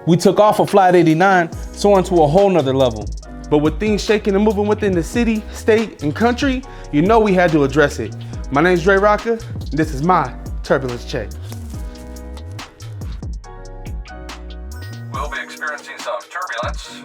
We took off of Flight 89, soaring to a whole nother level. But with things shaking and moving within the city, state, and country, you know we had to address it. My name's Dre Rocca, and this is my Turbulence Check. We'll be experiencing some turbulence.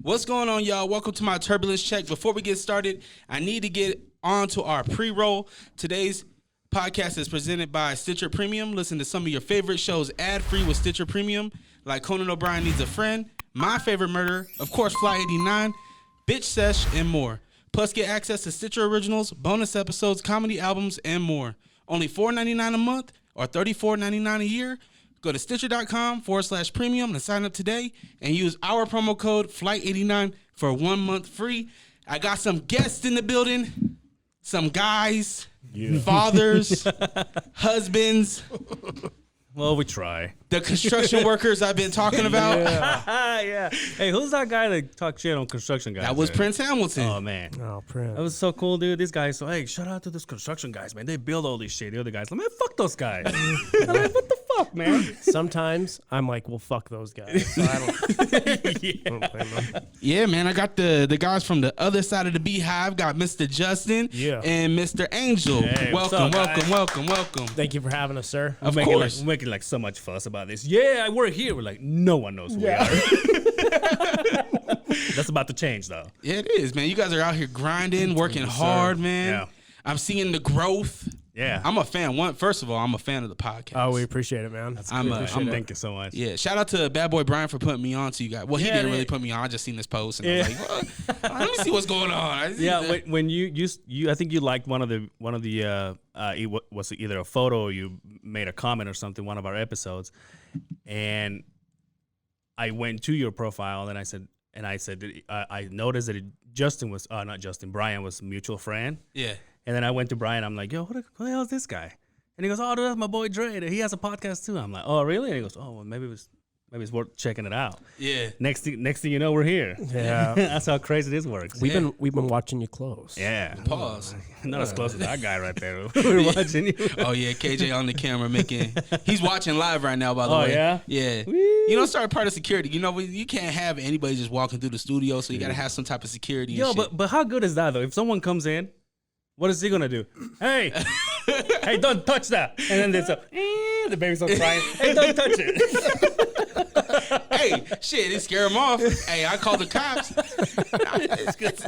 What's going on, y'all? Welcome to my Turbulence Check. Before we get started, I need to get on to our pre-roll. Today's podcast is presented by Stitcher Premium. Listen to some of your favorite shows ad-free with Stitcher Premium, like Conan O'Brien Needs a Friend, My Favorite Murder, of course, Flight 89, Bitch Sesh, and more. Plus, get access to Stitcher Originals, bonus episodes, comedy albums, and more. Only $4.99 a month or $34.99 a year. Go to Stitcher.com/premium to sign up today and use our promo code Flight89 for 1 month free. I got some guests in the building, some guys, fathers, husbands. Well, we try. The construction workers I've been talking about. Yeah. Hey, who's that guy that talked shit on construction guys? That was Prince Hamilton. Oh, man. Oh, Prince. That was so cool, dude. These guys, so, hey, shout out to those construction guys, man. They build all this shit. The other guys, like, man, fuck those guys. I'm like, what the fuck, man? Sometimes I'm like, well, fuck those guys. So I don't blame them. Yeah, man. I got the guys from the other side of the Beehive. Got Mr. Justin and Mr. Angel. Hey, welcome. Thank you for having us, sir. Of We're course. making like so much fuss about this. Yeah, we're here. We're like, no one knows who we are. That's about to change, though. Yeah, it is, man. You guys are out here grinding, working hard, man. Yeah. I'm seeing the growth. Yeah. I'm a fan. First of all, I'm a fan of the podcast. Oh, we appreciate it, man. Thank you so much. Yeah, shout out to Bad Boy Brian for putting me on to you guys. Well, he Yeah, didn't man. really put me on. I just seen this post and I was like, well, let me see what's going on. Yeah, when you I think you liked one of the it was either a photo or you made a comment or something, one of our episodes, and I went to your profile and I said I noticed that Brian was a mutual friend. Yeah. And then I went to Brian. I'm like, yo, who the hell is this guy? And he goes, oh, dude, that's my boy Dre. He has a podcast too. I'm like, oh, really? And he goes, oh, well, maybe it's worth checking it out. Yeah. Next thing you know, we're here. Yeah. That's how crazy this works. We've been watching you close. Yeah. Pause. Not as close as that guy right there. We're watching you. Oh, yeah. KJ on the camera he's watching live right now, by the way. Oh, yeah? Yeah. Whee! You know, start part of security. You know, you can't have anybody just walking through the studio, so you got to have some type of security. Yo, and shit. but how good is that, though? If someone comes in, what is he going to do? Hey, hey, don't touch that. And then there's the baby's so crying. Hey, don't touch it. Hey, shit, it scare him off. Hey, I call the cops. It's good.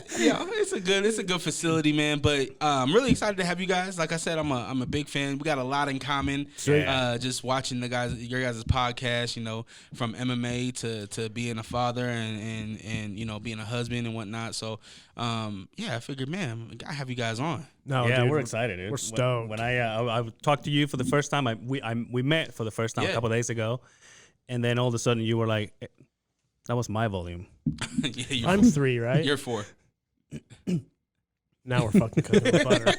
It's a good facility, man. But I'm really excited to have you guys. Like I said, I'm a big fan. We got a lot in common. Just watching your guys' podcast. You know, from MMA to being a father and you know being a husband and whatnot. So I figured, man, I gotta have you guys on. No, Yeah, dude, we're excited, dude. We're stoked. When I talked to you for the first time, we met for the first time a couple of days ago, and then all of a sudden you were like, that was my volume. Yeah, I'm 3, right? You're 4. Now we're fucking cooking with butter.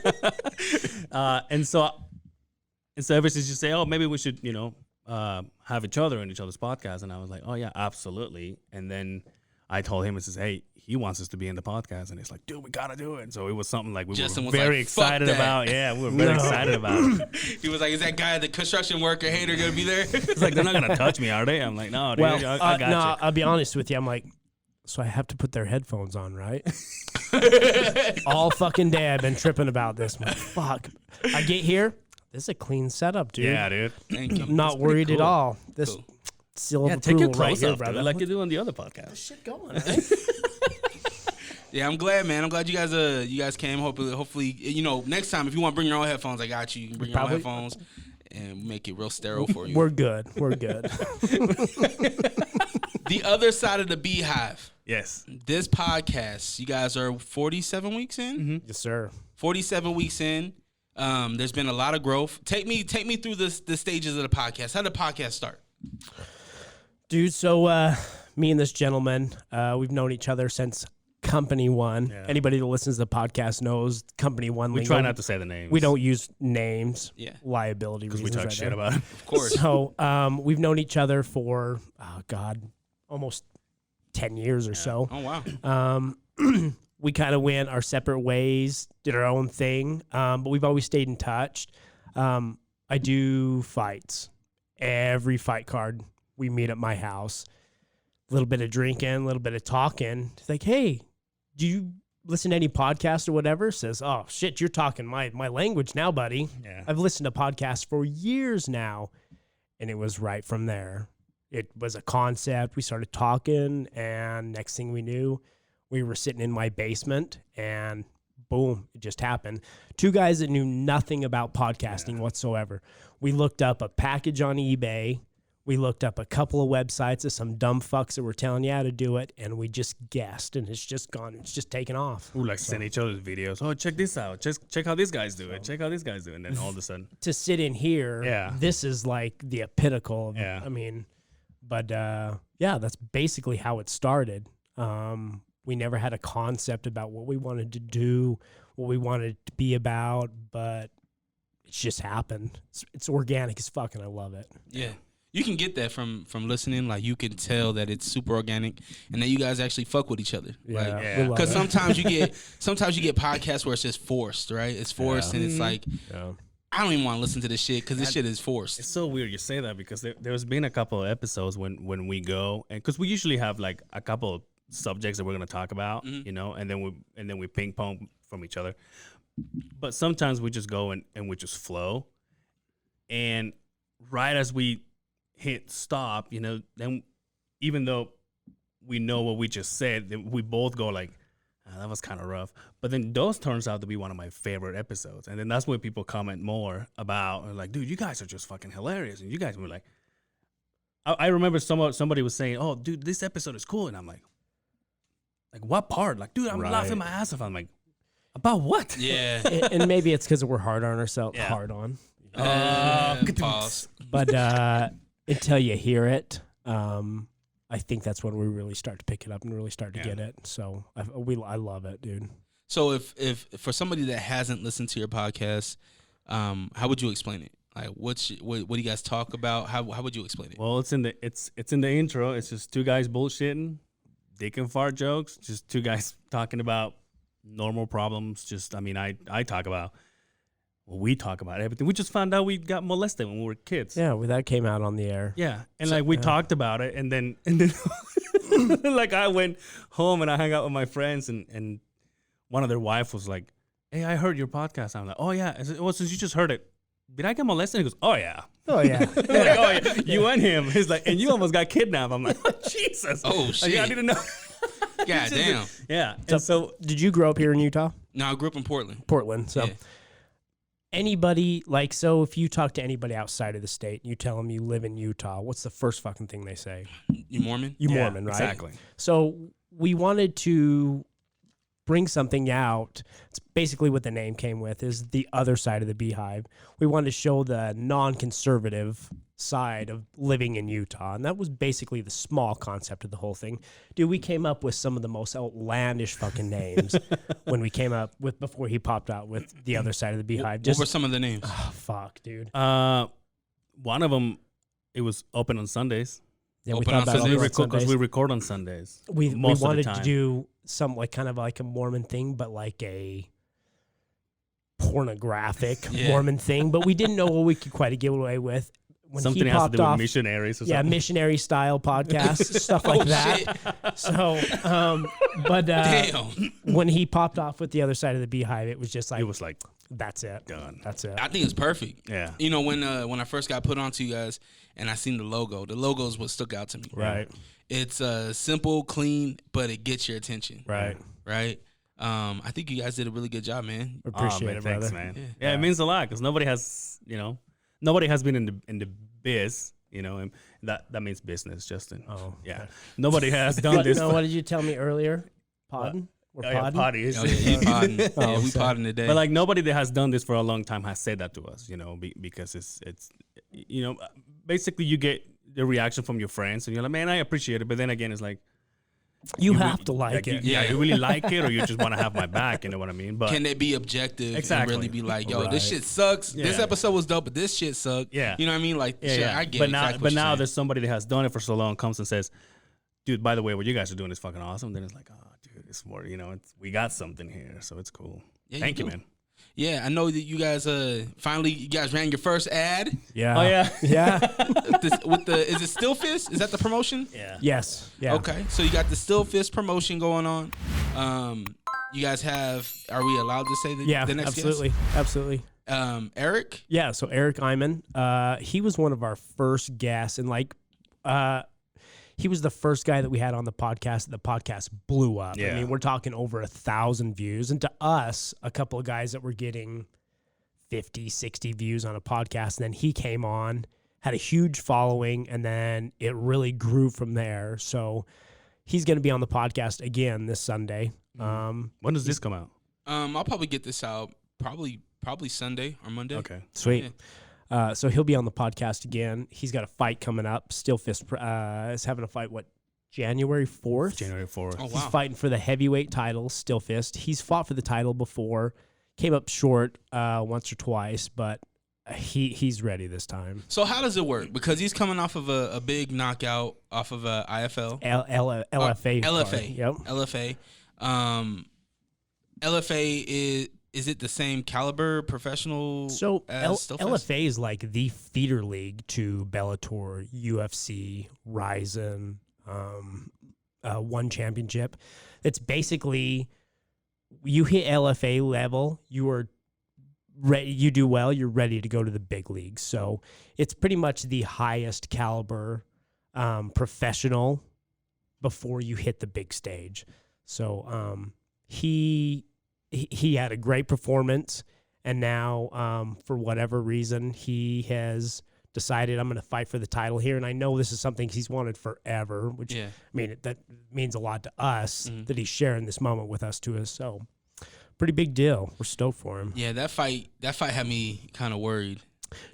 And so ever since you say, oh, maybe we should, have each other in each other's podcasts, and I was like, oh yeah, absolutely. And then I told him, it says, hey, he wants us to be in the podcast, and it's like, dude, we gotta do it. And so it was something like Justin were was very like, "Fuck excited that." about. Yeah, we were very excited about it. He was like, "Is that guy, the construction worker hater, gonna be there?" It's like, they're not gonna touch me, are they? I'm like, no, dude, Well, I got you. I'll be honest with you. I'm like, so I have to put their headphones on, right? All fucking day I've been tripping about this. I'm like, fuck. I get here. This is a clean setup, dude. Yeah, dude. Thank you. I'm not worried at all. This seal of Take your approval right clothes here, off, brother. dude, like you do on the other podcast. Shit going. Yeah, I'm glad, man. I'm glad you guys came. Hopefully, next time if you want to bring your own headphones, I got you. You can bring your own headphones and make it real sterile for you. We're good. We're good. The other side of the Beehive. Yes. This podcast, you guys are 47 weeks in. Mm-hmm. Yes, sir. 47 weeks in. There's been a lot of growth. Take me through the stages of the podcast. How did the podcast start? Dude, so me and this gentleman, we've known each other since Company One. Yeah. Anybody that listens to the podcast knows Company One. We try not to say the names. We don't use names. Yeah. Liability because reasons. we talk shit about it. Of course. So we've known each other for, almost 10 years or so. Oh, wow. We kind of went our separate ways, did our own thing, but we've always stayed in touch. I do fights. every fight card. We meet at my house, a little bit of drinking, a little bit of talking. It's like, hey, do you listen to any podcast or whatever? Says, oh shit, you're talking my language now, buddy. Yeah. I've listened to podcasts for years now. And it was right from there. It was a concept. We started talking, and next thing we knew, we were sitting in my basement, and boom, it just happened. Two guys that knew nothing about podcasting whatsoever. We looked up a package on eBay. We looked up a couple of websites of some dumb fucks that were telling you how to do it, and we just guessed, and it's just gone. It's just taken off. Ooh, like send each other's videos. Oh, check this out. Just check how these guys do it. Check how these guys do it. And then all of a sudden, To sit in here, this is like the pinnacle of, I mean, but yeah, that's basically how it started. We never had a concept about what we wanted to do, what we wanted it to be about, but it's just happened. It's organic as fuck, and I love it. Yeah. You can get that from listening. Like, you can tell that it's super organic and that you guys actually fuck with each other. Yeah, Because sometimes you get podcasts where it's just forced, right? It's forced, and it's like, I don't even want to listen to this shit because this shit is forced. it's so weird you say that because there's been a couple of episodes when we go, and because we usually have like a couple of subjects that we're going to talk about, you know, and then we ping pong from each other. But sometimes we just go and we just flow, and right as we hit stop, you know, then even though we know what we just said, then we both go like, that was kind of rough. But then those turns out to be one of my favorite episodes. And then that's when people comment more about, like, dude, you guys are just fucking hilarious. And you guys were like, I remember somebody was saying, oh, dude, this episode is cool. And I'm like what part? Like, dude, I'm laughing my ass off. I'm like, about what? Yeah. And maybe it's because we're hard on ourselves. Yeah. Hard on. Pause. But until you hear it, I think that's when we really start to pick it up and really start to get it. So I love it, dude. So if for somebody that hasn't listened to your podcast, how would you explain it? Like, what do you guys talk about? How would you explain it? Well, it's in the intro. It's just two guys bullshitting, dick and fart jokes. Just two guys talking about normal problems. Just, I mean, I talk about. Well, we talk about everything. We just found out we got molested when we were kids. Yeah, well, that came out on the air. Yeah, and like we talked about it, and then like I went home and I hung out with my friends, and one of their wife was like, "Hey, I heard your podcast." I'm like, "Oh yeah." I said, well, since you just heard it, did I get molested? He goes, "Oh yeah." Oh yeah. Like, oh yeah, you and him. He's like, and you almost got kidnapped. I'm like, oh, Jesus. Oh shit. Like, I didn't know. God damn. Yeah. And so did you grow up here in Utah? No, I grew up in Portland. Portland. So. Yeah. Anybody, like, so if you talk to anybody outside of the state and you tell them you live in Utah, what's the first fucking thing they say? You Mormon? You yeah, Mormon, right? Exactly. So we wanted to bring something out. It's basically what the name came with, is the other side of the Beehive. We wanted to show the non-conservative side of living in Utah, and that was basically the small concept of the whole thing. Dude, we came up with some of the most outlandish fucking names when we came up with, before he popped out with the other side of the Beehive. What were some of the names? Oh, fuck, dude. One of them, it was open on Sundays. Yeah, Open on about Sundays. it on Because we record on Sundays. We most of the wanted to time. do some like kind of like a Mormon thing, but like a pornographic Mormon thing. But we didn't know what we could quite get away with. When Something he has to popped do with off, missionaries or yeah, something. missionary style podcasts, stuff like that. Shit. So, but Damn. when he popped off with the other side of the Beehive, it was just like, It was like, that's it, done. that's it. I think it's perfect. Yeah. You know, when I first got put onto you guys and I seen the logo is what stuck out to me. Right. It's simple, clean, but it gets your attention. Right. Right. I think you guys did a really good job, man. Appreciate man, it, thanks, brother. man. Yeah, it means a lot because nobody has been in the biz, you know, and that means business, Justin. Oh, yeah. okay. Nobody has done this. No, what did you tell me earlier? Podding? We're Oh, yeah, podding? potty. Oh, yeah, you podding. Yeah, we sorry. podding today. But like nobody that has done this for a long time has said that to us, you know, because it's you know, basically you get the reaction from your friends and you're like, man, I appreciate it. But then again, it's like, You have to like it. Yeah, you really like it, or you just want to have my back. You know what I mean? But can they be objective Exactly. and really be like, yo, Right. this shit sucks. This Yeah. episode was dope, but this shit sucked. Yeah. You know what I mean? Like, yeah, shit, yeah. I get but exactly now, what but you're now saying. there's somebody that has done it for so long comes and says, dude, by the way, what you guys are doing is fucking awesome. Then it's like, oh, dude, it's more, you know, we got something here, so it's cool. Yeah, Thank you, do. man. Yeah, I know that you guys finally ran your first ad. Yeah. Oh yeah. Yeah. Is it Still Fist? Is that the promotion? Yeah. Yes. Yeah. Okay, so you got the Still Fist promotion going on. You guys are we allowed to say Yeah. the next Absolutely. Absolutely. guest? Eric? Yeah. So Eric Iman, he was one of our first guests, and he was the first guy that we had on the podcast. The podcast blew up. Yeah. I mean, we're talking over 1,000 views. And to us, a couple of guys that were getting 50, 60 views on a podcast. And then he came on, had a huge following, and then it really grew from there. So he's going to be on the podcast again this Sunday. When does this come out? I'll probably get this out probably Sunday or Monday. Okay. Sweet. So he'll be on the podcast again. He's got a fight coming up. Still Fist is having a fight, January 4th? January 4th. Oh, wow. He's fighting for the heavyweight title, Still Fist. He's fought for the title before, came up short once or twice, but he's ready this time. So how does it work? Because he's coming off of a big knockout off of a IFL. LFA. LFA. Yep. LFA. LFA is it the same caliber professional? So as Still Fist? LFA is like the feeder league to Bellator, UFC, Ryzen, One Championship. It's basically you hit LFA level, you are ready, you do well, you're ready to go to the big leagues. So it's pretty much the highest caliber professional before you hit the big stage. So he had a great performance, and now for whatever reason he has decided, I'm going to fight for the title here. And I know this is something he's wanted forever, which I mean, that means a lot to us that he's sharing this moment with us too. So pretty big deal. We're stoked for him. Yeah, that fight had me kind of worried.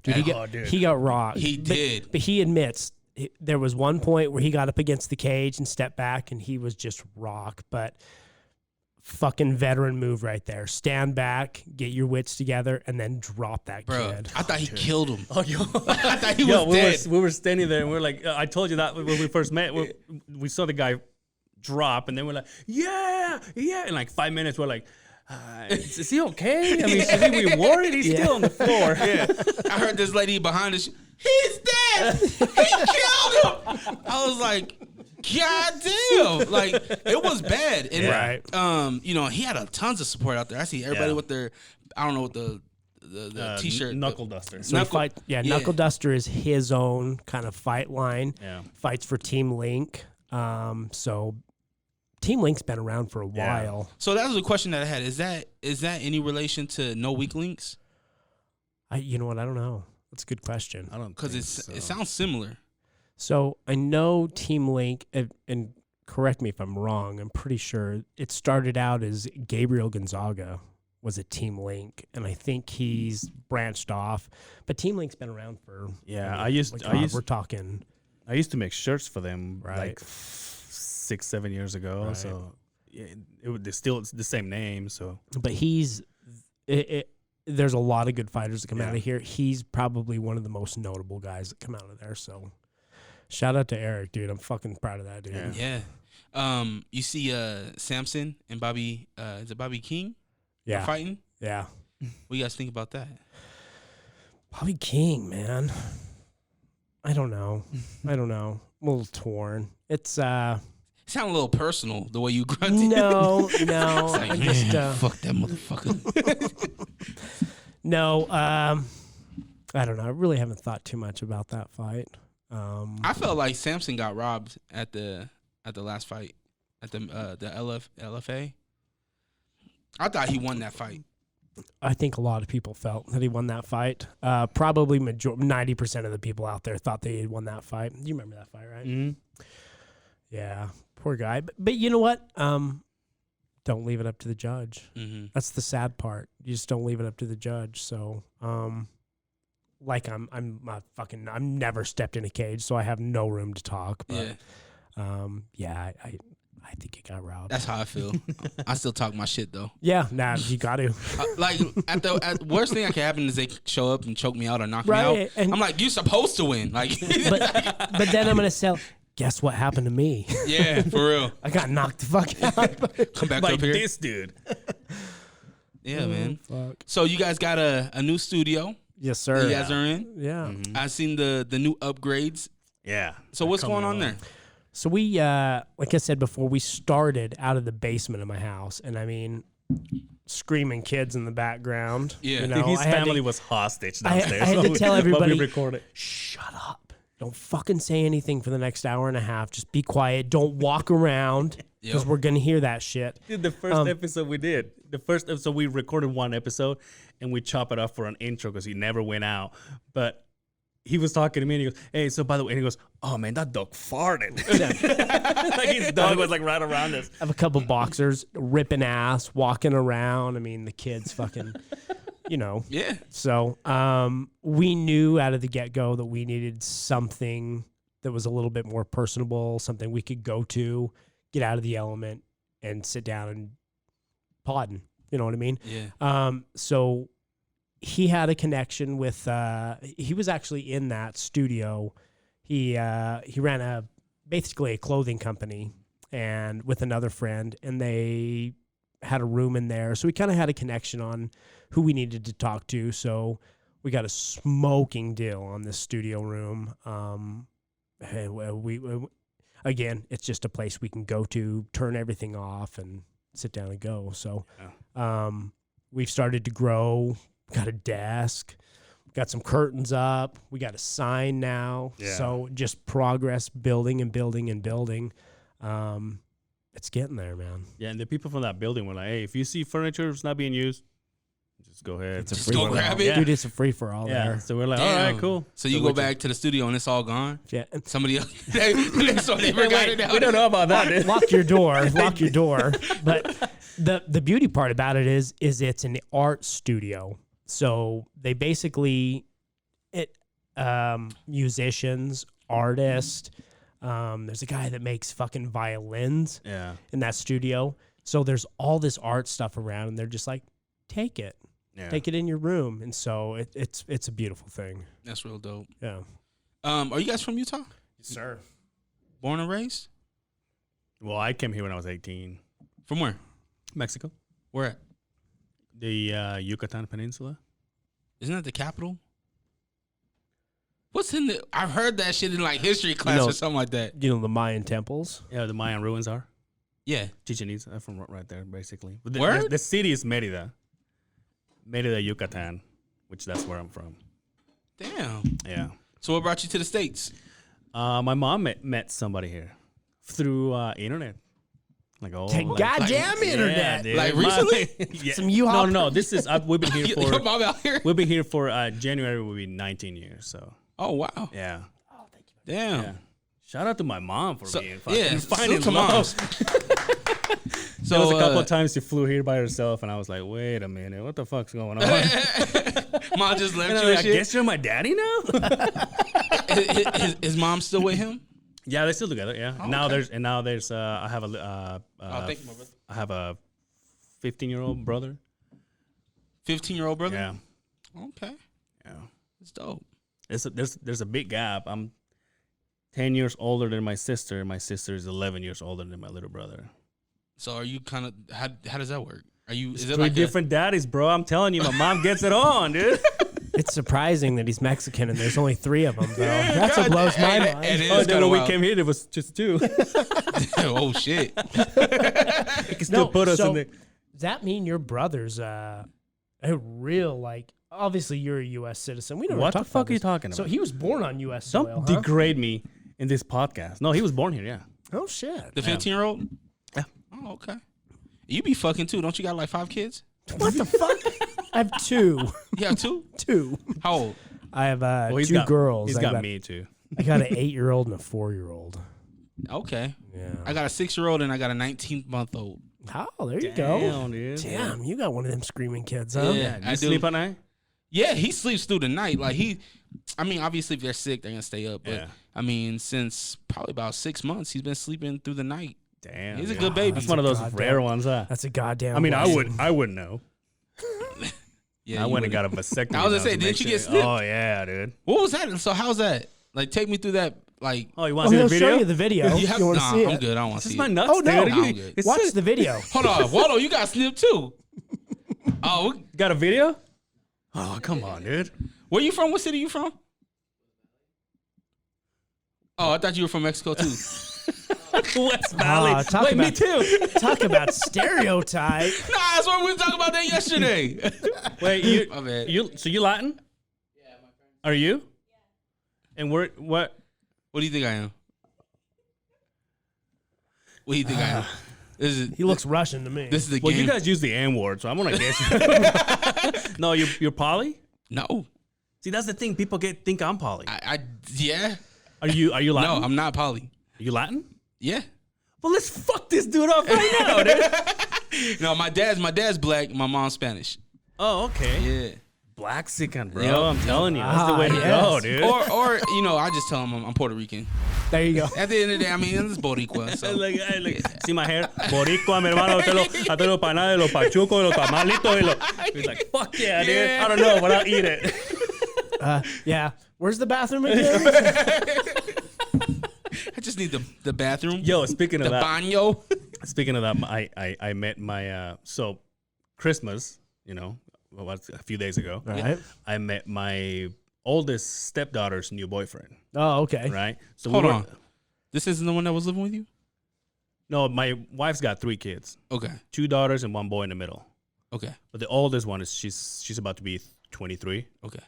Dude, he got rocked. He did. But he admits there was one point where he got up against the cage and stepped back, and he was just rocked. But fucking veteran move right there. Stand back, get your wits together, and then drop that kid. I thought he killed him. Oh, yo. I thought he was dead. We were standing there, and we were like, I told you that when we first met. We saw the guy drop, and then we're like, yeah. In like 5 minutes, we're like, is he okay? I mean, should we be worried? He's still on the floor. Yeah. I heard this lady behind us. He's dead. He killed him. I was like, God damn. Like, it was bad. And, Right. You know, he had tons of support out there. I see everybody with their, I don't know what the t-shirt. Knuckle duster. So Knuckle Duster is his own kind of fight line. Yeah. Fights for Team Link. So Team Link's been around for a while. So that was a question that I had. Is that any relation to No Weak Links? You know what? I don't know. That's a good question. I don't Because it sounds similar. So I know Team Link, and correct me if I'm wrong, I'm pretty sure it started out as Gabriel Gonzaga was a Team Link, and I think he's branched off. But Team Link's been around for we're talking. I used to make shirts for them Right. like 6-7 years ago. Right. So it's still the same name. So, But there's a lot of good fighters that come out of here. He's probably one of the most notable guys that come out of there. So shout out to Eric, dude. I'm fucking proud of that, dude. Yeah. You see Samson and Bobby, is it Bobby King? Yeah. Are fighting? Yeah. What do you guys think about that? Bobby King, man. I don't know. I'm a little torn. It's It sounded a little personal the way you grunted. no. Like, I just fuck that motherfucker. no. I don't know. I really haven't thought too much about that fight. I felt like Samson got robbed at the last fight at the LFA. I thought he won that fight. I think a lot of people felt that he won that fight. Probably 90% of the people out there thought they had won that fight. You remember that fight, right? mm-hmm. Yeah, poor guy. But you know what? Don't leave it up to the judge. Mm-hmm. That's the sad part. You just don't leave it up to the judge. So, like I'm never stepped in a cage, so I have no room to talk. But I think he got robbed. That's how I feel. I still talk my shit though. Yeah, nah, you got to. Like at worst thing that can happen is they show up and choke me out or knock me out. And I'm like, you're supposed to win. Like, but then I'm gonna sell. Guess what happened to me? yeah, for real. I got knocked the fuck out. Come back Like up here. this dude. Yeah, man. Fuck. So you guys got a new studio Yes, that sir. you guys are in. Yeah. I've seen the new upgrades. Yeah. So what's Coming going on along. there? So we, like I said before, we started out of the basement of my house, and I mean, screaming kids in the background. Yeah. you Dude, know, His I had to- family was hostage I downstairs. had to tell everybody, While we recorded. shut up. Don't fucking say anything for the next hour and a half. Just be quiet. Don't walk around because Yep. we're going to hear that shit. Dude, the first episode we did, we recorded one episode and we chop it up for an intro because he never went out. But he was talking to me and he goes, "Hey, so by the way," and he goes, "Oh man, that dog farted." Like his dog was like right around us. I have a couple boxers ripping ass, walking around. I mean, the kids fucking, you know. Yeah. So we knew out of the get-go that we needed something that was a little bit more personable, something we could go to, get out of the element, and sit down and podding. You know what I mean? Yeah. So he had a connection with. He was actually in that studio. He ran basically a clothing company, and with another friend, and they had a room in there. So we kind of had a connection on who we needed to talk to. So we got a smoking deal on this studio room. We again, it's just a place we can go to, turn everything off, and sit down and go. So we've started to grow. Got a desk, got some curtains up. We got a sign now. Yeah. So just progress, building and building and building. It's getting there, man. Yeah, and the people from that building were like, "Hey, if you see furniture that's not being used, just go ahead." It's a Just free go for grab all. it. Dude, it's a free for all Yeah. there. So we're like, "All Damn. right, cool." So you go back to the studio and it's all gone. Yeah. Somebody else. So they forgot it now. We don't know about that, dude. Lock your door. Lock your door. But the beauty part about it is it's an art studio. So they basically musicians, artists. There's a guy that makes fucking violins Yeah. in that studio. So there's all this art stuff around, and they're just like, take it, Yeah. take it in your room. And so it's a beautiful thing. That's real dope. Yeah. Are you guys from Utah? Yes, sir. Born and raised? Well, I came here when I was 18. From where? Mexico. Where at? The Yucatan Peninsula. Isn't that the capital? What's in the? I've heard that shit in like history class or something like that. You know the Mayan temples. Yeah, the Mayan ruins are. Yeah. Chichen Itza, from right there, basically. But Word? the city is Merida. Merida, Yucatan, which that's where I'm from. Damn. Yeah. So what brought you to the States? My mom met somebody here through internet. Like, oh, Hey, goddamn internet. dude. Like, recently? Yeah. Some U-Haul No. This is we've been here Your for mom out here? we've been here for January will be 19 years. So Oh wow. yeah. Damn. Yeah. Shout out to my mom for So, being yeah, finding salute to love. moms. There was a couple So of times she flew here by herself, and I was like, "Wait a minute, what the fuck's going on?" And mom just left I'm you like, and I shit. guess you're my daddy now. Is mom still with him? Yeah, they're still together. Yeah. Oh, Now okay. there's I have a Thank you, my brother. I have a 15-year-old brother. 15-year-old brother. Yeah. Okay, Yeah. it's dope. There's a big gap. I'm 10 years older than my sister. My sister is 11 years older than my little brother. So are you kind of how does that work? Are you is it Three like different daddies, bro. I'm telling you, my mom gets it on, dude. It's surprising that he's Mexican and there's only 3 of them, though. That's what blows my and- mind. and it Oh, is then kinda when we wild. came here, there was just 2. Oh shit! You can still put us in the. Does that mean your brother's a real, like, obviously you're a U.S. citizen. We don't What talk the fuck about are you this. talking So about? he was born on U.S. soil, Don't huh? degrade me in this podcast. No, he was born here. Yeah. Oh, shit. The 15-year-old. Yeah. Oh okay. You be fucking too, don't you? Got like 5 kids? What the fuck? I have 2. You have 2? 2. How old? I have Well, he's 2 got girls. He's I got me too. I got an 8-year-old and a 4-year-old. Okay. Yeah. I got a 6-year-old and I got a 19-month-old. Oh, there you go. Damn, dude. Damn, you got one of them screaming kids, huh? Yeah. You I do. sleep at night? Yeah, he sleeps through the night. Like I mean, obviously if they're sick, they're gonna stay up. But Yeah. I mean, since probably about 6 months, he's been sleeping through the night. Damn. He's a dude. good baby. That's one of those Goddamn. rare ones, huh? That's a goddamn I mean, blessing. I wouldn't know. Yeah, I you went and wouldn't. got a vasectomy. I was gonna now say, to didn't make you get sure- snipped? Oh yeah, dude. What was that? So how's that? Like, take me through that. Like, Oh, you Oh, want to see he'll the show video? you the video. you have, you want to nah, see I'm it? good. I don't want This to is see my it. nuts, Oh, no. dude. I'm good. It's Watch so- the video. Hold on, Waldo, you got snipped too. Oh, Got a video? Oh, come on, dude. where you from? What city you from? Oh, I thought you were from Mexico too. West Valley. talk Wait, me about- too. Talk about stereotype. Nah, that's why we were talking about that yesterday. Wait, My bad. so you Latin? Yeah, my friend. Are you? Yeah. And what? What do you think I am? What do you think I am? He looks Russian to me. This is the Well, game. you guys use the N word, so I'm gonna guess. No, you're poly. No, See, that's the thing. People think I'm poly. yeah. Are you Latin? No, I'm not poly. Are you Latin? Yeah. Well, let's fuck this dude up right now, dude. No, my dad's black. My mom's Spanish. Oh, okay. Yeah. Blaxican, bro. Yep. I'm telling you, that's the way to go, yes. dude. Or I just tell them I'm Puerto Rican. There you go. At the end of the day, I mean, it's Boricua. So. See my hair? Boricua, mi hermano. I te lo panada, los pachucos, los tamalitos. He's like, fuck yeah, dude. Yeah. I don't know, but I'll eat it. Yeah. Where's the bathroom again? I just need the bathroom. Yo, speaking of the that, baño. speaking of that, I met my so Christmas, a few days ago. All right. I met my oldest stepdaughter's new boyfriend. Oh, okay. Right. So Hold on. This isn't the one that was living with you? No, my wife's got 3 kids, Okay. 2 daughters and 1 boy in the middle. Okay. But the oldest one is she's about to be 23. Okay.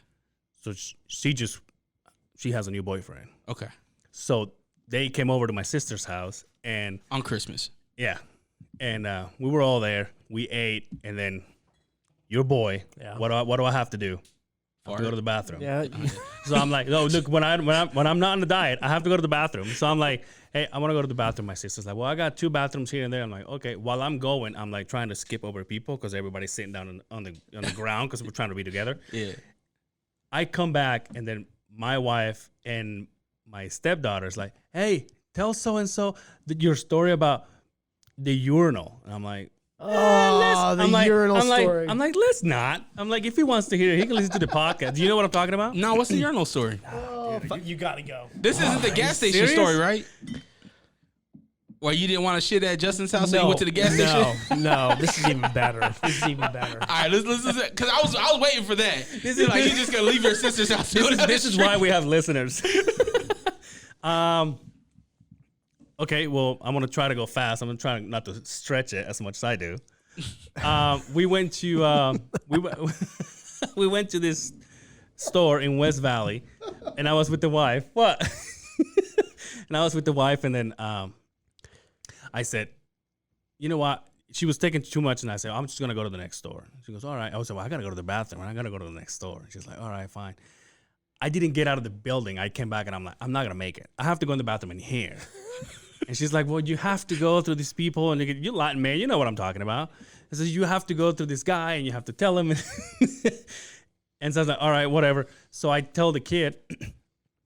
So she has a new boyfriend. Okay. So they came over to my sister's house and On Christmas. yeah, and we were all there. We ate, and then your boy. Yeah. What do I have to do? I have to Fart. go to the bathroom. Yeah. So I'm like, no, look, when I'm not on the diet, I have to go to the bathroom. So I'm like, hey, I want to go to the bathroom. My sister's like, well, I got 2 bathrooms here and there. I'm like, okay. While I'm going, I'm like trying to skip over people because everybody's sitting down on the ground because we're trying to be together. Yeah. I come back, and then my wife and my stepdaughter's like, hey, tell so-and-so your story about the urinal. And I'm like, Oh, the urinal story. I'm like, let's not. I'm like, if he wants to hear it, he can listen to the podcast. Do you know what I'm talking about? No, what's the urinal story? Oh, fuck, you gotta go. This isn't the gas station serious? story, right? Where you didn't want to shit at Justin's house, so you went to the gas station? No, this is even better. This is even better. All right, let's because I was waiting for that. This is like you just gonna leave your sister's house. To go to the This is street. why we have listeners. Okay, well, I'm gonna try to go fast. I'm gonna try not to stretch it as much as I do. We went to we went to this store in West Valley, and I was with the wife. What? And I was with the wife, and then I said, you know what? She was taking too much, and I said, I'm just gonna go to the next store. She goes, all right. I was like, well, I gotta go to the bathroom, and I gotta go to the next store. She's like, all right, fine. I didn't get out of the building. I came back, and I'm like, I'm not gonna make it. I have to go in the bathroom in here. And she's like, well, you have to go through these people, and you're Latin man, you know what I'm talking about. I said, you have to go through this guy, and you have to tell him. And so I was like, all right, whatever. So I tell the kid,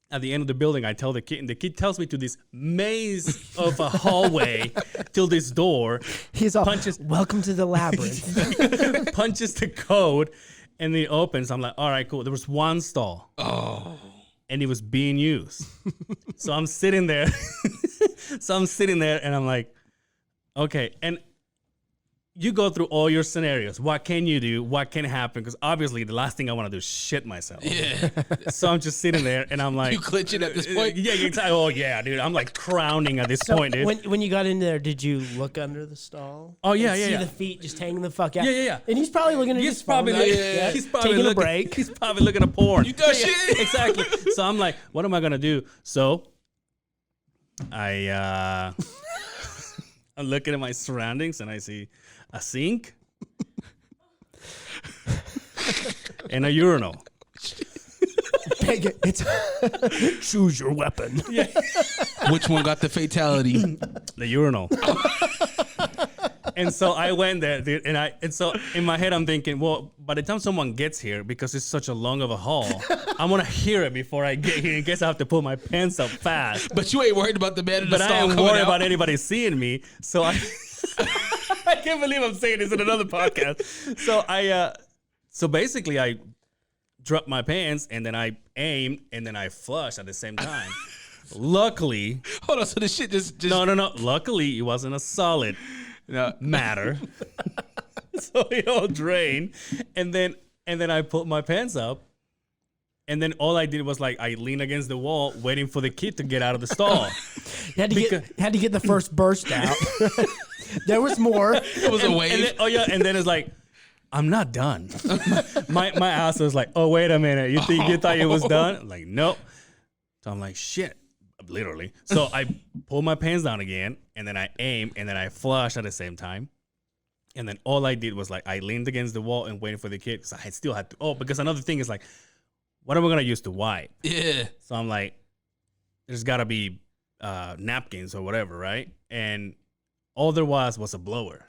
at the end of the building, I tell the kid, and the kid tells me to this maze of a hallway till this door. He's all, punches, welcome to the labyrinth. punches the code, and then it opens. I'm like, all right, cool. There was one stall. Oh. And it was being used. So I'm sitting there. And I'm like, okay. And you go through all your scenarios. What can you do? What can happen? Because obviously the last thing I want to do is shit myself. Yeah. So I'm just sitting there, and I'm like, You clinching at this point? Yeah, exactly. Oh yeah, dude. I'm like crowning at this point, dude. when you got in there, did you look under the stall? Oh, yeah, and yeah, see yeah. the feet just hanging the fuck out? Yeah. And he's probably looking at his phone. Right? He's probably taking looking, a break. He's probably looking at porn. You done shit? Exactly. So I'm like, what am I gonna do? So I'm looking at my surroundings, and I see a sink and a urinal. It's choose your weapon. Which one got the fatality? The urinal. And so I went there, dude, and so in my head I'm thinking, well, by the time someone gets here, because it's such a long of a hall, I'm gonna hear it before I get here in case I have to pull my pants up fast. But you ain't worried about the man in the But stall I ain't coming worried out. about anybody seeing me. So I can't believe I'm saying this in another podcast. So so basically I dropped my pants, and then I aimed, and then I flushed at the same time. Luckily, Hold on, so the shit just no. Luckily, it wasn't a solid no. matter. So it all drained, and then I put my pants up, and then all I did was like I leaned against the wall, waiting for the kid to get out of the stall. You had to get the first burst out. There was more. It was a wave. And then it's like, I'm not done. my ass was like, oh, wait a minute. You thought it was done? I'm like, nope. So I'm like, shit, literally. So I pull my pants down again, and then I aim, and then I flush at the same time. And then all I did was like, I leaned against the wall and waited for the kid, because I still had to. Oh, because another thing is like, what am I going to use to wipe? Yeah. So I'm like, there's got to be napkins or whatever, right? And all there was a blower.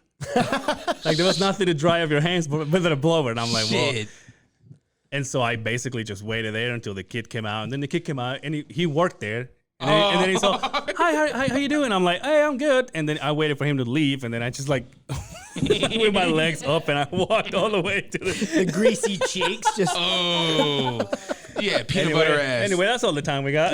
Like there was nothing to dry off your hands but a blower. And I'm like, Shit. well. And so I basically just waited there until the kid came out. And then the kid came out and he worked there. And then he's all, hi, how you doing? I'm like, hey, I'm good. And then I waited for him to leave. And then I just like, with my legs up, and I walked all the way to The greasy cheeks just. Oh. Yeah, peanut butter ass. Anyway, that's all the time we got.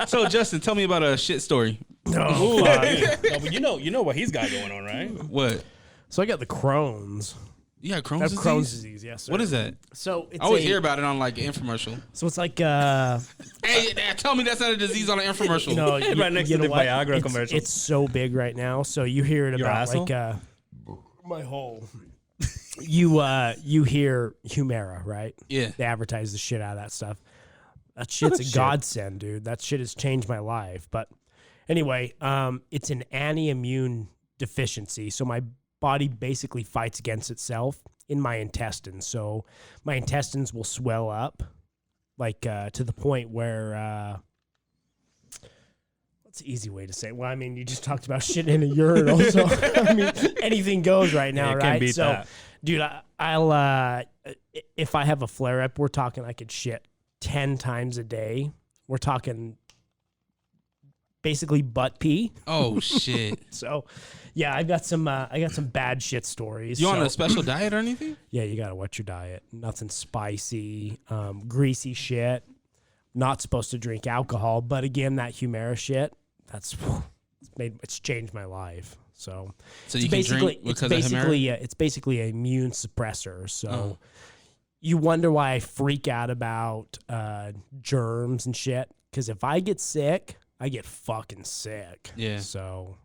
So, Justin, tell me about a shit story. No, but you know what he's got going on, right? What? So I got the Crohn's. You got I Crohn's have disease? Crohn's disease, yes, sir. What is that? So it's I always hear about it on like an infomercial. So it's like Hey, tell me that's not a disease on an infomercial. you know, Right next to the what? Viagra It's- commercial. It's so big right now. So you hear it Your about asshole? like my whole. You hear Humira, right? Yeah. They advertise the shit out of that stuff. That shit's a godsend, dude. That shit has changed my life. But anyway, it's an anti-immune deficiency. So my body basically fights against itself in my intestines. So my intestines will swell up, like to the point where what's the easy way to say it? Well, I mean, you just talked about shit in a urinal, so I mean, anything goes right now, Yeah, right? can't beat So, that. dude, I'll if I have a flare up, we're talking I could shit 10 times a day. We're talking basically butt pee. Oh shit. So, yeah, I got some bad shit stories. You on So- a special diet or anything? Yeah, you gotta watch your diet. Nothing spicy, greasy shit. Not supposed to drink alcohol, but again, that Humira shit, it's changed my life. So So it's you can drink it's because of basically Humira? it's basically an immune suppressor. So Oh. you wonder why I freak out about germs and shit. Because if I get sick, I get fucking sick. Yeah. So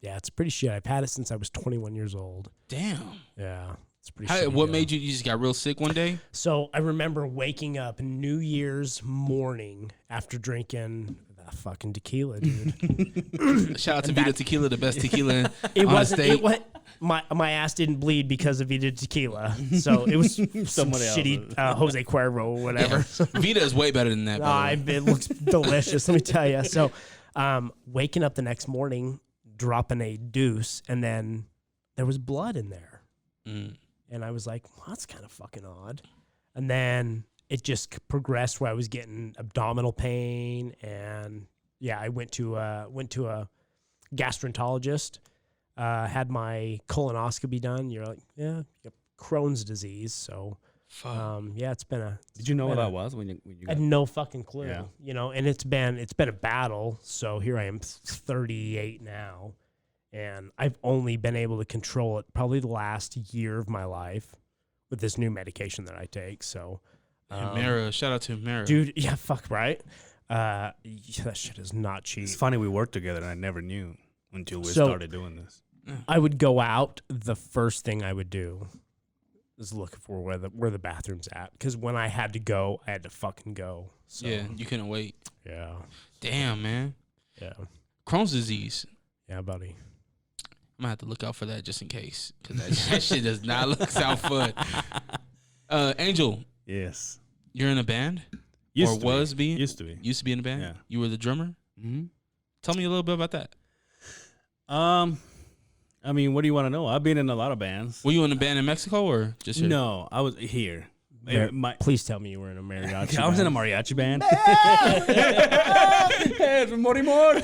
yeah, it's pretty shit. I've had it since I was 21 years old. Damn. Yeah. It's pretty How, shitty what deal. made you just got real sick one day? So I remember waking up New Year's morning after drinking that fucking tequila, dude. Shout out to Vita Tequila, the best tequila It on wasn't. the state. It was, my ass didn't bleed because of Vita Tequila. So it was some Someone shitty Jose Cuervo or whatever. Vita is way better than that. By the way. It looks delicious. Let me tell you. So waking up the next morning, dropping a deuce, and then there was blood in there. Mm. And I was like, well, that's kind of fucking odd. And then it just progressed where I was getting abdominal pain. And yeah, I went to a gastroenterologist, had my colonoscopy done. You're like, yeah, you have Crohn's disease. So, Fuck. yeah, it's been a. Did you know what been a- that was when you I got had no fucking clue, Yeah. you know, and it's been a battle. So here I am, 38 now. And I've only been able to control it probably the last year of my life with this new medication that I take. So, Humira, shout out to Humira. dude, yeah, fuck, right? Yeah, that shit is not cheap. It's funny we worked together and I never knew until we So- started doing this. I would go out. The first thing I would do is look for where the bathroom's at. Because when I had to go, I had to fucking go. So, Yeah, you couldn't wait. yeah, Damn, man. yeah, Crohn's disease. yeah, buddy. I'm gonna have to look out for that just in case, because that shit does not look sound fun. Angel, Yes. you're in a band, Used or to was be. being Used to be. used to be in a band. Yeah. You were the drummer. Mm-hmm. Tell me a little bit about that. I mean, what do you want to know? I've been in a lot of bands. Were you in a band in Mexico or just here? No, I was here. Please tell me you were in a mariachi. I was in a band. mariachi band. Hey, Morimor.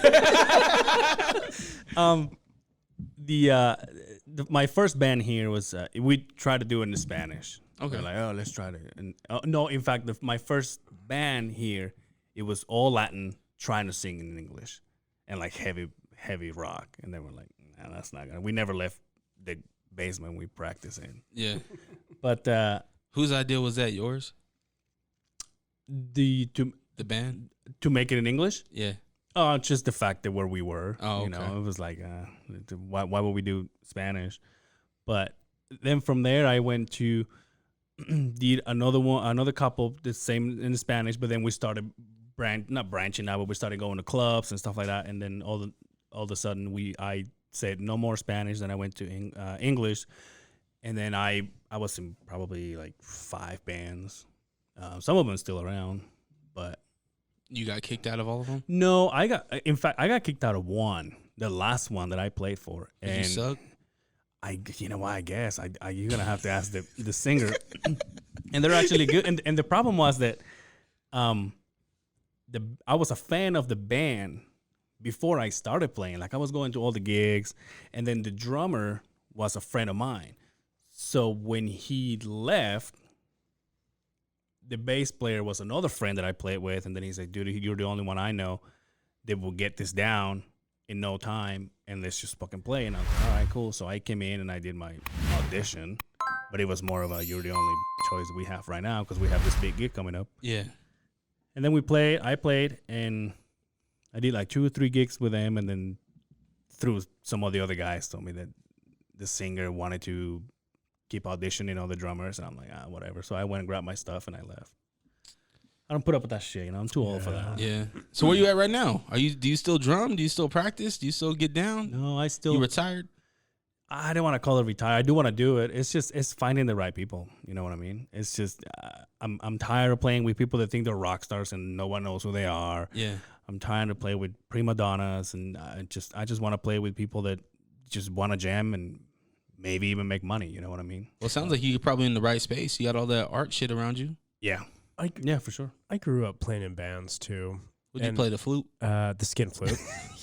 My first band here was we tried to do it in Spanish. Okay. We're like, oh, let's try to. And no, in fact, my first band here, it was all Latin, trying to sing in English, and like heavy rock. And they were like, nah, that's not gonna. We never left the basement we practice in. Yeah. But Whose idea was that? Yours? the band? to make it in English. Yeah. Just the fact that where we were. Oh, You know, okay. it was like, why would we do Spanish? But then from there, I went to did another couple the same in Spanish. But then we started not branching out, but we started going to clubs and stuff like that. And then all of a sudden, I said no more Spanish. Then I went to English, and then I was in probably like 5 bands. Some of them still around, but. You got kicked out of all of them? No, I got kicked out of one, the last one that I played for. Did And you suck? you know what, I guess you're gonna have to ask the singer. And they're actually good. And the problem was that I was a fan of the band before I started playing. Like I was going to all the gigs, and then the drummer was a friend of mine. So when he left, the bass player was another friend that I played with, and then he's like, dude, you're the only one I know that will get this down in no time, and let's just fucking play. And I was like, all right, cool. So I came in and I did my audition, but it was more of a, you're the only choice we have right now because we have this big gig coming up. Yeah. And then I played, and I did like 2 or 3 gigs with them, and then through some of the other guys told me that the singer wanted to keep auditioning all the drummers, and I'm like, whatever. So I went and grabbed my stuff and I left. I don't put up with that shit, I'm too old for that. Yeah. So where you at right now? Do you still drum? Do you still practice? Do you still get down? No, I still. You retired? I don't want to call it retire. I do want to do it. It's finding the right people. You know what I mean? It's just I'm tired of playing with people that think they're rock stars and no one knows who they are. Yeah. I'm tired of play with prima donnas, and I just want to play with people that just want to jam and maybe even make money. You know what I mean? Well, it sounds like you're probably in the right space. You got all that art shit around you. Yeah. Yeah, for sure. I grew up playing in bands too. Would you play the flute? The skin flute.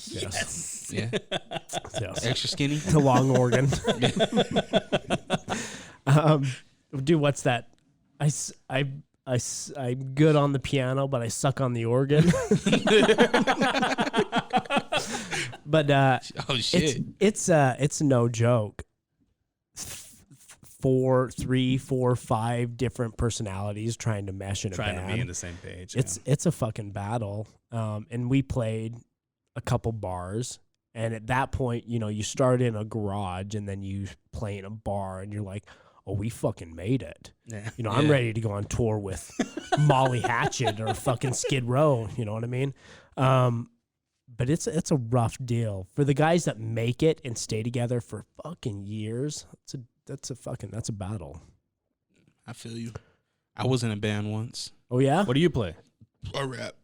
Yes. Yeah. Yes. Extra skinny? The long organ. Dude, what's that? I'm good on the piano, but I suck on the organ. But Oh, shit. it's no joke. 3, 4, 5 different personalities trying to mesh in a band. Trying to be in the same page. It's a fucking battle. And we played a couple bars, and at that point, you know, you start in a garage and then you play in a bar, and you're like, oh, we fucking made it. Yeah. You know, I'm ready to go on tour with Molly Hatchet or fucking Skid Row. You know what I mean? But it's a rough deal for the guys that make it and stay together for fucking years. That's a battle. I feel you. I was in a band once. Oh yeah? What do you play? I rap.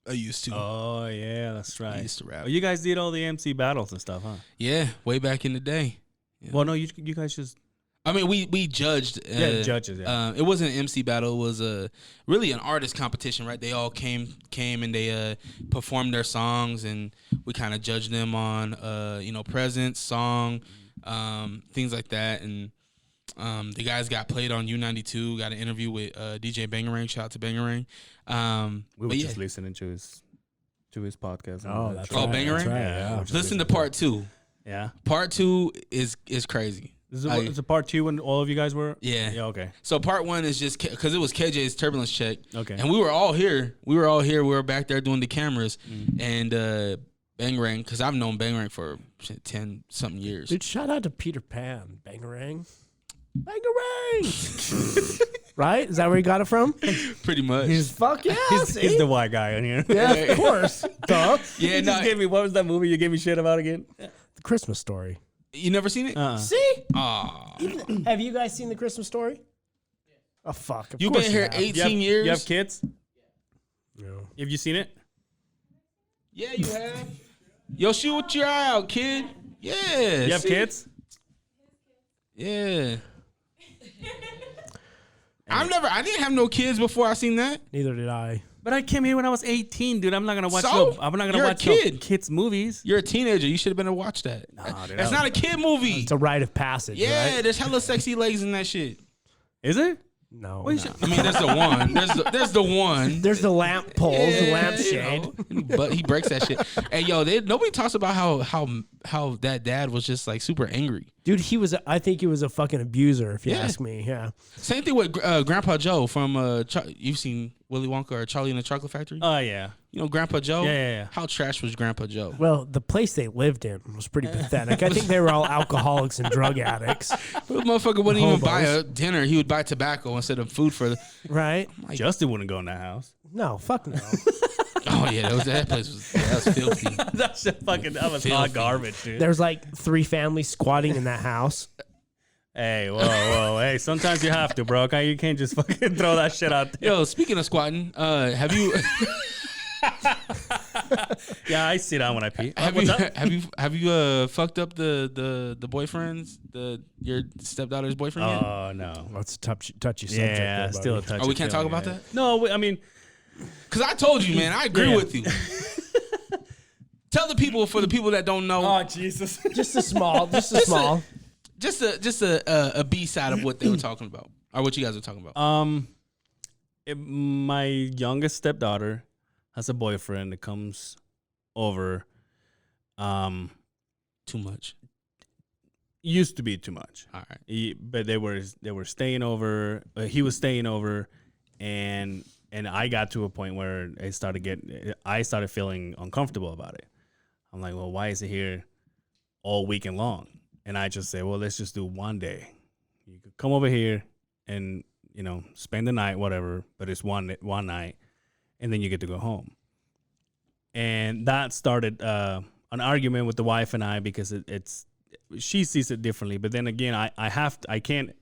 I used to. Oh yeah, that's right. I used to rap. Oh, you guys did all the MC battles and stuff, huh? Yeah, way back in the day. Yeah. Well, no, you guys just I mean, we judged. judges. Yeah. It wasn't an MC battle. It was really an artist competition, right? They all came and they performed their songs, and we kind of judged them on presence, song, things like that. And the guys got played on U92. Got an interview with DJ Bangarang. Shout out to Bangarang. We were just listening to his podcast. Oh, that's Oh, right. Bangarang? That's right, yeah. Listen to part 2. Yeah. Part 2 is crazy. Is it part 2 when all of you guys were? Yeah. Yeah. Okay. So part 1 is just because it was KJ's Turbulence check. Okay. And we were all here. We were back there doing the cameras. And Bangarang, because I've known Bangarang for 10-something years. Dude, shout out to Peter Pan. Bangarang. Bangarang! Right? Is that where you got it from? Pretty much. Fuck yeah. He's the white guy on here. Yeah, of course. Duh. Yeah, You just gave me, what was that movie you gave me shit about again? The Christmas Story. You never seen it? See? Aw. Have you guys seen The Christmas Story? Oh, fuck. Of You've course been here have. 18 years? You have kids? No. Have you seen it? Yeah, you have. Yo, shoot your eye out, kid. Yeah. You have kids? Yeah. I didn't have no kids before I seen that. Neither did I. But I came here when I was 18, dude. I'm not gonna watch. So? I'm not gonna You're a watch no kid. kids movies. You're a teenager. You should have been to watch that. dude, That's not a kid movie. It's a rite of passage, Yeah, right? there's hella sexy legs in that shit. Is it? No. What you no. should- I mean, there's the one. There's the one. There's the lamp poles, the lampshade. But he breaks that shit. Hey, yo, nobody talks about how that dad was just like super angry. Dude, I think he was a fucking abuser, if you Yeah. ask me. Yeah. Same thing with Grandpa Joe from you've seen Willy Wonka or Charlie and the Chocolate Factory? Oh yeah. You know Grandpa Joe? Yeah. How trash was Grandpa Joe? Well, the place they lived in was pretty pathetic. I think they were all alcoholics and drug addicts. The motherfucker wouldn't even buy Hobos. a dinner. He would buy tobacco instead of food for the. Right? Justin wouldn't go in that house. No, fuck no. Oh yeah, that place was filthy. That was Filthy. hot garbage, dude. There's like 3 families squatting in that house. Hey, whoa, hey! Sometimes you have to, bro. Okay, you can't just fucking throw that shit out there. Yo, speaking of squatting, have you Yeah, I sit down when I pee. have you fucked up the boyfriends, your stepdaughter's boyfriend yet? Oh no. That's a touchy subject. Yeah, there, still a buddy. touchy. Oh, we can't talk feeling, about yeah. that? No, I mean, Because I told you, man, I agree Yeah. with you. Tell the people, for the people that don't know, Jesus. Just a small. just a B side of what they were talking about, or what you guys were talking about. My youngest stepdaughter has a boyfriend that comes over. Too much. Used to be too much. All right. But they were staying over. He was staying over, and I got to a point where I started feeling uncomfortable about it. I'm like, well, why is it here all weekend long? And I just say, well, let's just do one day. You could come over here and spend the night, whatever. But it's one night, and then you get to go home. And that started an argument with the wife and I, because she sees it differently. But then again, I can't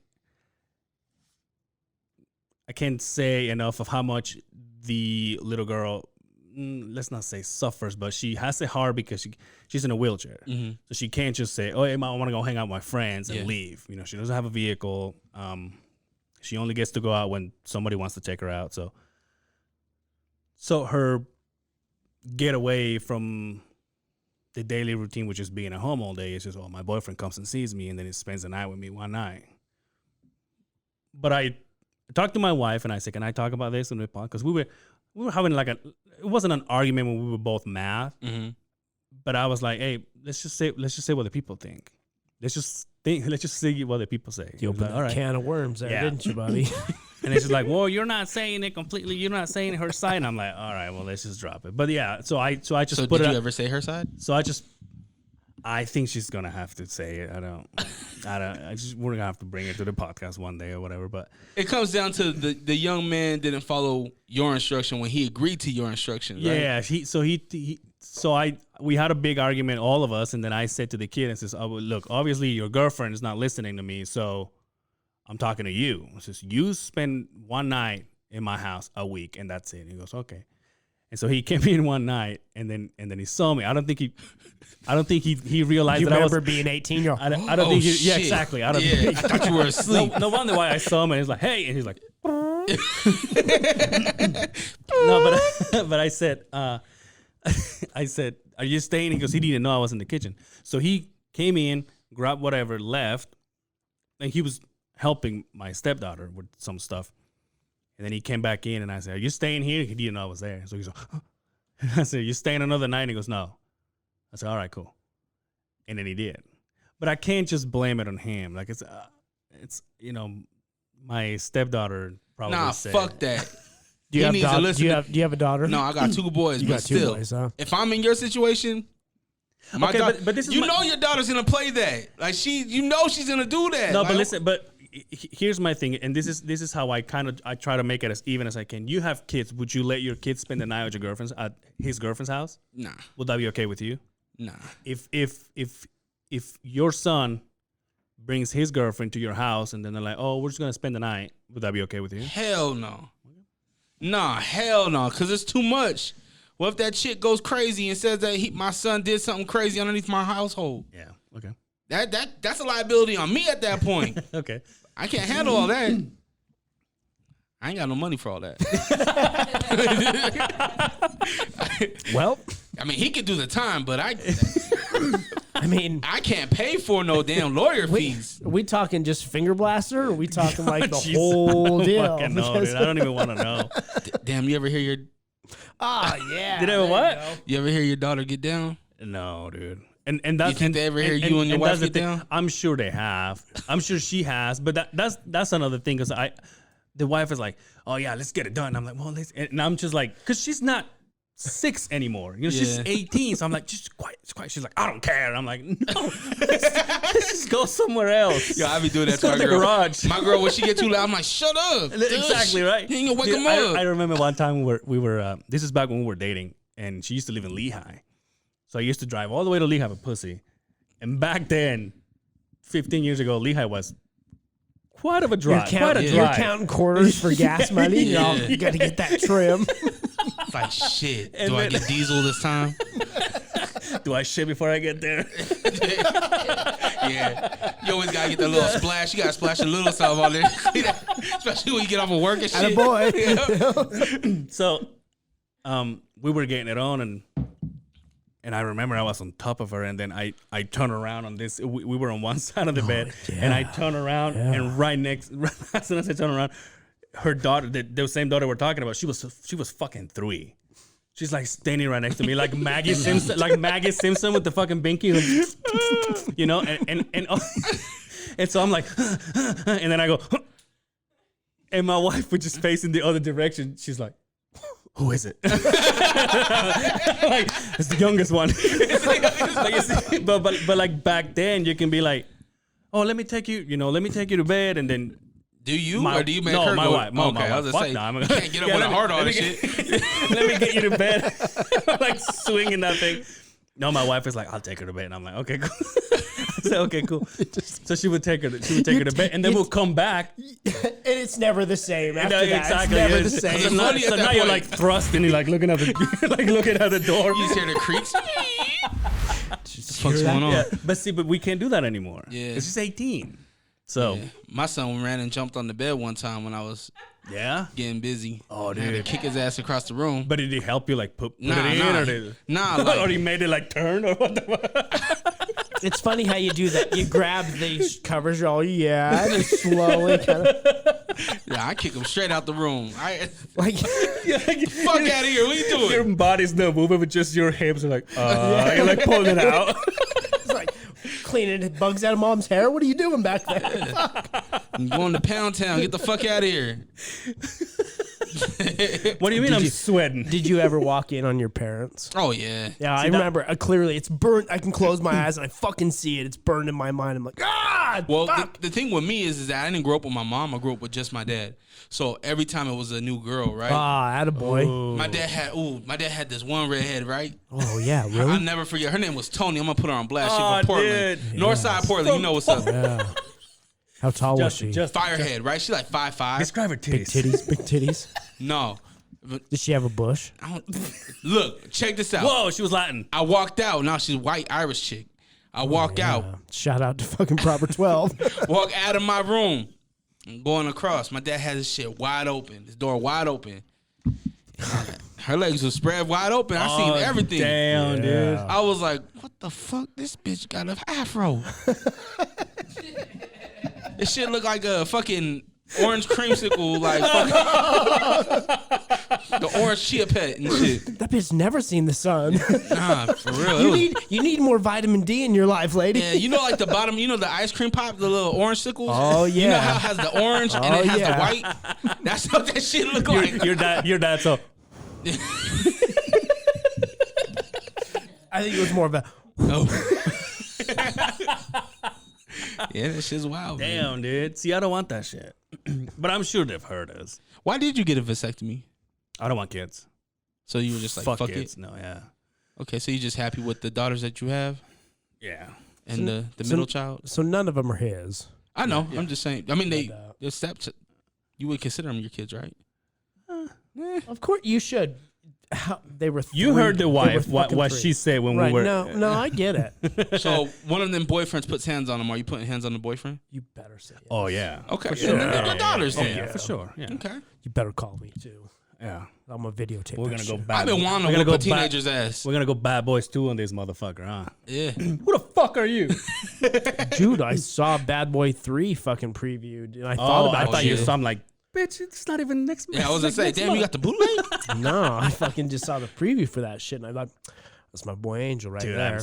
say enough of how much the little girl, let's not say suffers, but she has it hard because she's in a wheelchair. Mm-hmm. So she can't just say, oh, I want to go hang out with my friends and Yeah. leave. She doesn't have a vehicle. She only gets to go out when somebody wants to take her out. So her getaway from the daily routine, which is being at home all day, is just, oh, my boyfriend comes and sees me and then he spends the night with me one night. But I talked to my wife and I said, can I talk about this on the podcast? Because we were having it wasn't an argument when we were both mad, Mm-hmm. but I was like, hey, let's just say what the people think. Let's just see what the people say. You opened All a can of worms there, Yeah. didn't you, buddy? And it's just like, well, you're not saying it completely. You're not saying her side. And I'm like, all right, well, let's just drop it. But yeah, so I just So put did it. you ever say her side? So I think she's gonna have to say it. We're gonna have to bring it to the podcast one day or whatever. But It comes down to the young man didn't follow your instruction when he agreed to your instructions. Right? yeah, we had a big argument, all of us, and then I said to the kid, and says, oh, well, look, obviously your girlfriend is not listening to me, so I'm talking to you. It says, you spend one night in my house a week, and that's it. And he goes, okay. And so he came in one night, and then he saw me. I don't think he realized You that I was. remember being 18 year old? I don't think. Yeah, shit. exactly. I don't. Yeah, I think, thought you were asleep. no wonder why I saw him, and he's like, hey, and he's like, no, but I said, are you staying? He goes, he didn't know I was in the kitchen, so he came in, grabbed whatever, left, and he was helping my stepdaughter with some stuff. And then he came back in, and I said, are you staying here? He didn't know I was there. So he's like, huh? I said, you staying another night? And he goes, no. I said, all right, cool. And then he did. But I can't just blame it on him. Like, it's my stepdaughter probably Nah, said. fuck that. Do you, He have needs to listen do, you to- have, do you have a daughter? No, I got 2 boys, You but got 2 still, boys, huh? if I'm in your situation, my Okay, daughter, but this is you my- know your daughter's gonna play that. Like she's gonna do that. No, Like, but listen, here's my thing, and this is how I try to make it as even as I can. You have kids. Would you let your kids spend the night with your girlfriend's at his girlfriend's house? Nah, Would that be okay with you? nah. If your son brings his girlfriend to your house and then they're like, oh, we're just gonna spend the night, would that be okay with you? Hell no. Nah, hell no, because it's too much. What if that chick goes crazy and says that my son did something crazy underneath my household? Yeah. Okay. That's a liability on me at that point. Okay. I can't handle all that. I ain't got no money for all that. Well, I mean, he could do the time, but I can't pay for no damn lawyer fees. are we talking just finger blaster? Or are we talking like the Jeez. whole deal? Fucking no, Because- dude. I don't even want to know. Damn, you ever hear Ah, yeah. Did I there you what? go. you ever hear your daughter get down? No, dude. And that's, You think they ever hear you and your wife that's the get thing. down? I'm sure they have. I'm sure she has. But that's another thing because the wife is like, oh yeah, let's get it done. I'm like, well, and I'm just like, because she's not 6 anymore. You know, she's Yeah. 18. So I'm like, just quiet. She's like, I don't care. And I'm like, no, let's just go somewhere else. Yo, I be doing that Let's to go my to the girl. garage. My girl, when she get too loud, I'm like, shut up. Exactly right. You ain't gonna wake Dude, them up. I remember one time we were this is back when we were dating, and she used to live in Lehigh, so I used to drive all the way to Lehigh with pussy. And back then, 15 years ago, Lehigh was quite a drive. You're counting quarters for gas money. Yeah. You got to get that trim. It's like, shit. And Do I then- get diesel this time? Do I shit before I get there? Yeah. You always gotta get that little splash. You gotta splash a little something on there. Especially when you get off of work and shit. Attaboy. So, we were getting it on, and I remember I was on top of her, and then I turned around on this. We were on one side of the bed, and I turned around, and right as soon as I turned around, her daughter, the same daughter we're talking about, she was fucking 3. She's like standing right next to me, like Maggie Simpson, with the fucking binky, you know, and so I'm like, and then I go, and my wife was just facing the other direction. She's like, who is it? Like, it's the youngest one. but like back then, you can be like, oh, let me take you to bed, and then. Do you or do you make no, her my go? wife. No, Okay, my I wife. was Fuck gonna say, no, you can't get up with a heart on and shit. Let me get you to bed. Like swinging that thing. No, my wife is like, I'll take her to bed. And I'm like, okay, cool. I said, okay, cool. So she would take her to bed, and then we'll come back. And it's never the same after that. Exactly. It's never the So same. funny at now that you're point. like thrusting, you're like looking at the door. You just hear the creaks. What the fuck's that? going on? Yeah, but we can't do that anymore. Yeah. It's just 18. So Yeah. My son ran and jumped on the bed one time when I was yeah. getting busy. Oh, I had to dude. kick his ass across the room. But did he help you like put Nah, it in nah. or did Nah, or like, he made it like turn or what the fuck? It's funny how you do that. You grab the covers, you're all, and just slowly kind of yeah, I kick him straight out the room. like, Fuck out of here. What you doing? Your body's not moving, but just your hips are like, you're like pulling it out. it's like cleaning bugs out of mom's hair. What are you doing back there? I'm going to Pound Town. Get the fuck out of here. What do you mean I'm sweating? Did you ever walk in on your parents? Oh, yeah. Yeah, I remember clearly. It's burnt. I can close my eyes and I fucking see it. It's burned in my mind. I'm like, Well, fuck. the thing with me is that I didn't grow up with my mom. I grew up with just my dad. So every time it was a new girl, right? Attaboy. My dad had this one redhead, right? Oh, yeah, I'll really? never forget. Her name was Tony. I'm gonna put her on blast. She's Oh, from Portland, dude. Northside Portland. You know what's up? Yeah. How tall was she? Firehead, right? She's like 5'5". Describe her Big titties. big titties. No, Did she have a bush? I don't, look. Check this out. Whoa, she was Latin. I walked out. Now she's white Irish chick. I walk out. Shout out to fucking Proper 12. Walk out of my room. I'm going across. My dad has his shit wide open. His door wide open. Her legs were spread wide open. I seen everything. Damn, dude. I was like, what the fuck? This bitch got an afro. This shit look like a fucking orange creamsicle, like fucking the orange chia pet and shit. That bitch never seen the sun. Nah, for real. You need more vitamin D in your life, lady. Yeah, you know, like the bottom, you know, the ice cream pop, the little orange sickles. Oh, You know yeah. how it has the orange and Oh, it has yeah. the white. That's what that shit look like. Your dad. So I think it was more of a. Yeah, that shit's wild. Man. damn, dude. See, I don't want that shit. But I'm sure they've heard us. Why did you get a vasectomy? I don't want kids. So you were just like, fuck kids. it. No, yeah. Okay, so you're just happy with the daughters that you have Yeah. and the middle child? So none of them are his. I know. I'm just saying. I mean, But, they're you would consider them your kids, right? Of course, you should. They were. You three. heard the They were wife, what fucking she three. said when Right? we were. No, I get it. So one of them boyfriends puts hands on them. Are you putting hands on the boyfriend? You better say it. Oh, yeah. Okay. For Yeah, sure. then they're my daughters Oh, then. yeah, for sure. Yeah. Okay. You better call me too. Yeah. I'm gonna videotape. We're that going to go shit. bad. I've been wanting we're to gonna whoop a go bad- teenager's ass. We're going to go bad boys 2 on this motherfucker, huh? Yeah. Who the fuck are you? Dude, I saw Bad Boy 3 fucking previewed, and I thought about I thought you shit. saw him like, bitch, it's not even next month. Yeah, I was gonna say, damn, you got the bootleg? No, I fucking just saw the preview for that shit, and I thought, That's my boy Angel right Dude, there.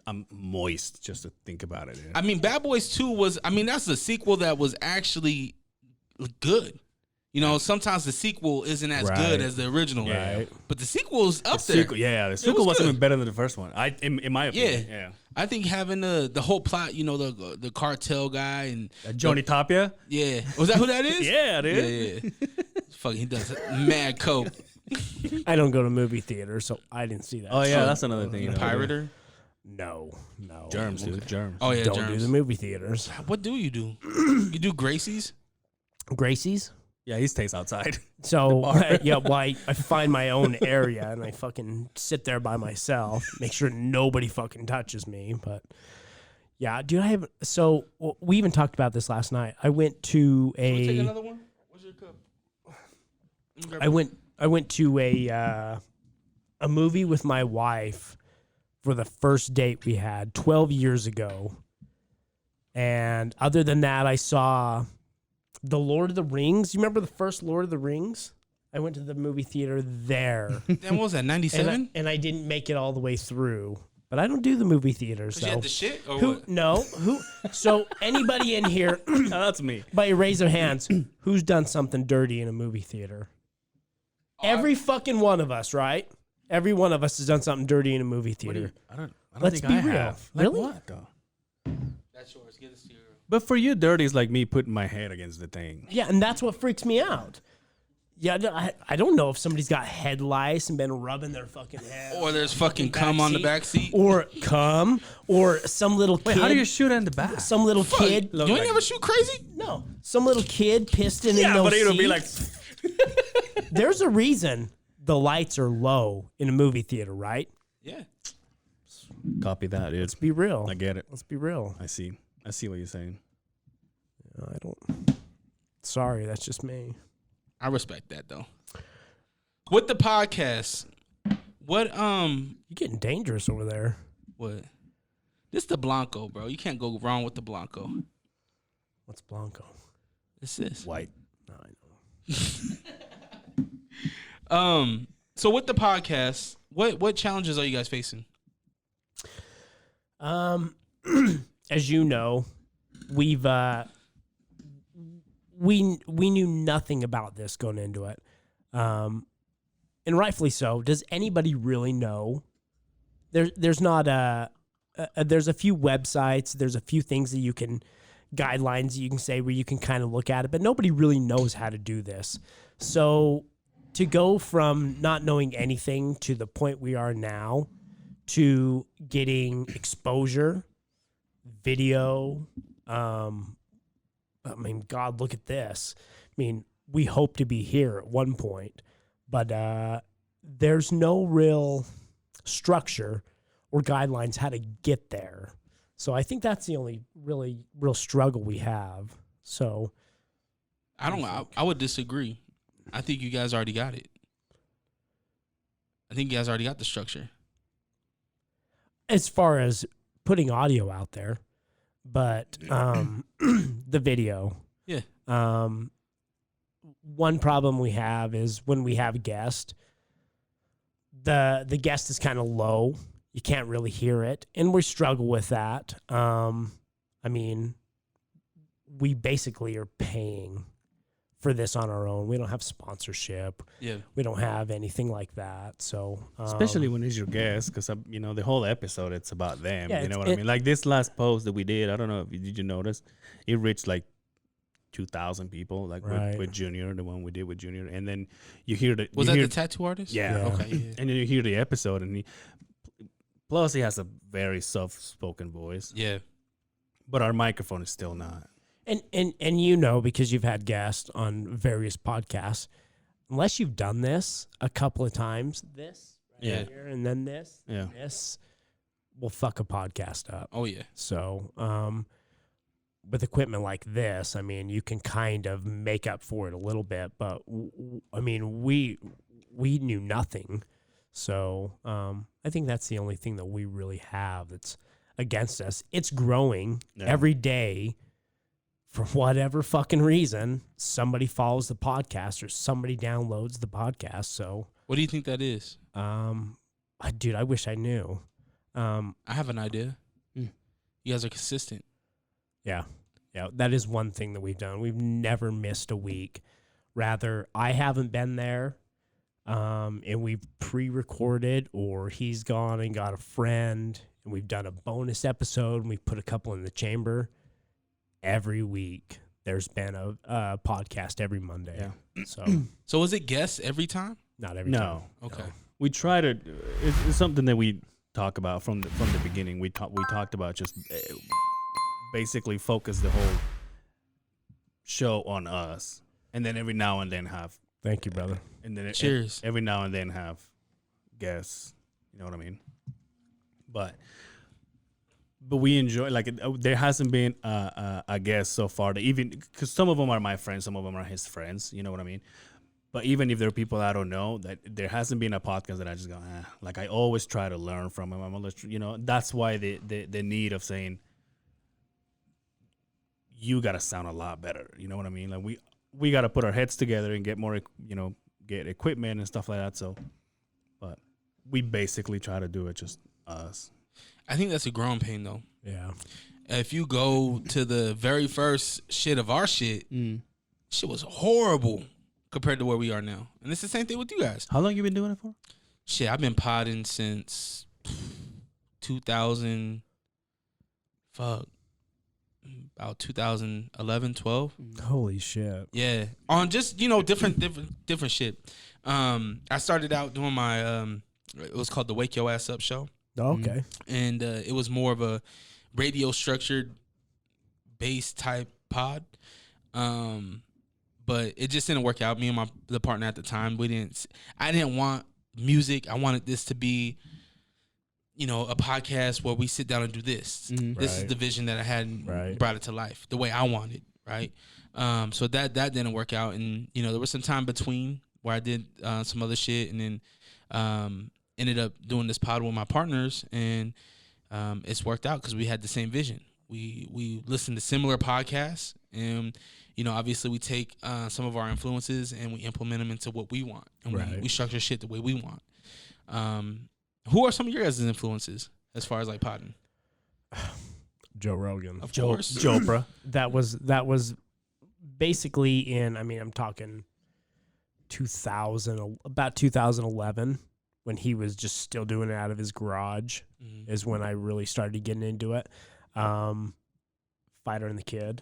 I'm moist just to think about it. Dude. I mean, Bad Boys 2 was, I mean, that's a sequel that was actually good. You know, sometimes the sequel isn't as Right. good as the original. Right. But the sequel's up The there. sequel, yeah, the was sequel was good. even better than the first one. In my opinion, yeah. I think having the whole plot, you know, the cartel guy and Johnny Tapia. yeah, was that who that is? Yeah, dude. Yeah. Fucking, he does mad coke. I don't go to movie theaters, so I didn't see that. Oh yeah, that's another thing. You know, Pirater. No. Germs, dude. Germs. Oh yeah, Don't germs. do the movie theaters. What do? You do Gracie's? Gracie's. Yeah, he stays outside. So yeah, well, I find my own area and I fucking sit there by myself, make sure nobody fucking touches me. But yeah, dude, we even talked about this last night. I went to Take another one. Where's your cup? I went to a movie with my wife for the first date we had 12 years ago. And other than that, I saw The Lord of the Rings. You remember the first Lord of the Rings? I went to the movie theater there. Damn, what was that, 97? and I didn't make it all the way through. But I don't do the movie theaters. You had the shit or Who? what? No. Who? So anybody in here, No, that's me. by a raise of hands, who's done something dirty in a movie theater? Every fucking one of us, right? Every one of us has done something dirty in a movie theater. I don't Let's think be I real. have. Like Really? what though? That's yours. Give this to you. But for you, dirty is like me putting my head against the thing. Yeah, and that's what freaks me out. Yeah, I don't know if somebody's got head lice and been rubbing their fucking head. Or there's fucking cum on the back seat. Or cum. Or some little kid. Wait, how do you shoot in the back? Some little kid. You ain't never shoot crazy? No. Some little kid pissed in Yeah, those but it'll be like. seats. There's a reason the lights are low in a movie theater, right? Yeah. Copy that, dude. Let's be real. I get it. Let's be real. I see what you're saying. I don't. Sorry, that's just me. I respect that though. With the podcast, what You're getting dangerous over there. what? This the Blanco, bro. You can't go wrong with the Blanco. What's Blanco? This is. White. No, I know. So with the podcast, what challenges are you guys facing? As you know, we've we knew nothing about this going into it, and rightfully so. Does anybody really know? There's not there's a few websites, there's a few things that you can guidelines you can say where you can kind of look at it, but nobody really knows how to do this. So to go from not knowing anything to the point we are now to getting exposure, video, I mean, God, look at this. I mean, we hope to be here at one point, but there's no real structure or guidelines how to get there. So I think that's the only real struggle we have. So I would disagree. I think you guys already got it. I think you guys already got the structure. as far as putting audio out there, but the video. Yeah. One problem we have is when we have a guest, the guest is kind of low. You can't really hear it, and we struggle with that. I mean, we basically are paying for this on our own. We don't have sponsorship. Yeah. We don't have anything like that. So Especially when it's your guest, because the whole episode it's about them. Yeah, you know what I mean? Like this last post that we did, I don't know if did you notice, it reached like 2,000 people, like Right. with Junior, the one we did with Junior, and then you hear the Was you that hear, the tattoo artist? Yeah. Okay. Yeah. and then you hear the episode, and plus he has a very soft-spoken voice, Yeah. but our microphone is still not. And you know, because you've had guests on various podcasts, unless you've done this a couple of times, this right Yeah. here and then this, Yeah. this will fuck a podcast up. Oh yeah. So, with equipment like this, I mean, you can kind of make up for it a little bit, but I mean, we knew nothing. So, I think that's the only thing that we really have that's against us. It's growing every day. For whatever fucking reason, somebody follows the podcast or somebody downloads the podcast. So, What do you think that is? I Dude, I wish I knew. I have an idea. You guys are consistent. Yeah. Yeah, that is one thing that we've done. We've never missed a week. Rather, I haven't been there, and we've pre-recorded, or he's gone and got a friend, and we've done a bonus episode, and we've put a couple in the chamber. Every week, there's been a podcast every Monday. Yeah. So was it guests every time? Not every time. Okay. No. We try to. It's something that we talk about from the beginning. We talked about just basically focus the whole show on us, and then every now and then have. Thank you, brother. And then Cheers. Every now and then have guests. You know what I mean? But we enjoy, like, there hasn't been a guest so far that, even because some of them are my friends, some of them are his friends. You know what I mean? But even if there are people I don't know, that there hasn't been a podcast that I just go, like, I always try to learn from him. I'm always, that's why the need of saying, you got to sound a lot better. You know what I mean? Like, we got to put our heads together and get more, get equipment and stuff like that. So, but we basically try to do it just us. I think that's a growing pain, though. Yeah. If you go to the very first shit of our shit, shit was horrible compared to where we are now. And it's the same thing with you guys. How long you been doing it for? Shit, I've been podding since 2000, about 2011, 12. Holy shit. Yeah. On just, different shit. I started out doing my, it was called the Wake Your Ass Up show. Okay. And it was more of a radio structured bass type pod. But it just didn't work out. Me and the partner at the time, I didn't want music. I wanted this to be, a podcast where we sit down and do this. This is the vision that I had and brought it to life the way I wanted, right? So that didn't work out. And, there was some time between where I did some other shit, and then ended up doing this pod with my partners, and it's worked out because we had the same vision. We listened to similar podcasts, and obviously we take some of our influences and we implement them into what we want, and we structure shit the way we want. Who are some of your guys' influences as far as like podding? Joe Rogan. Of course. Jopra. That was basically in, I'm talking about 2011, when he was just still doing it out of his garage, is when I really started getting into it. Fighter and the Kid.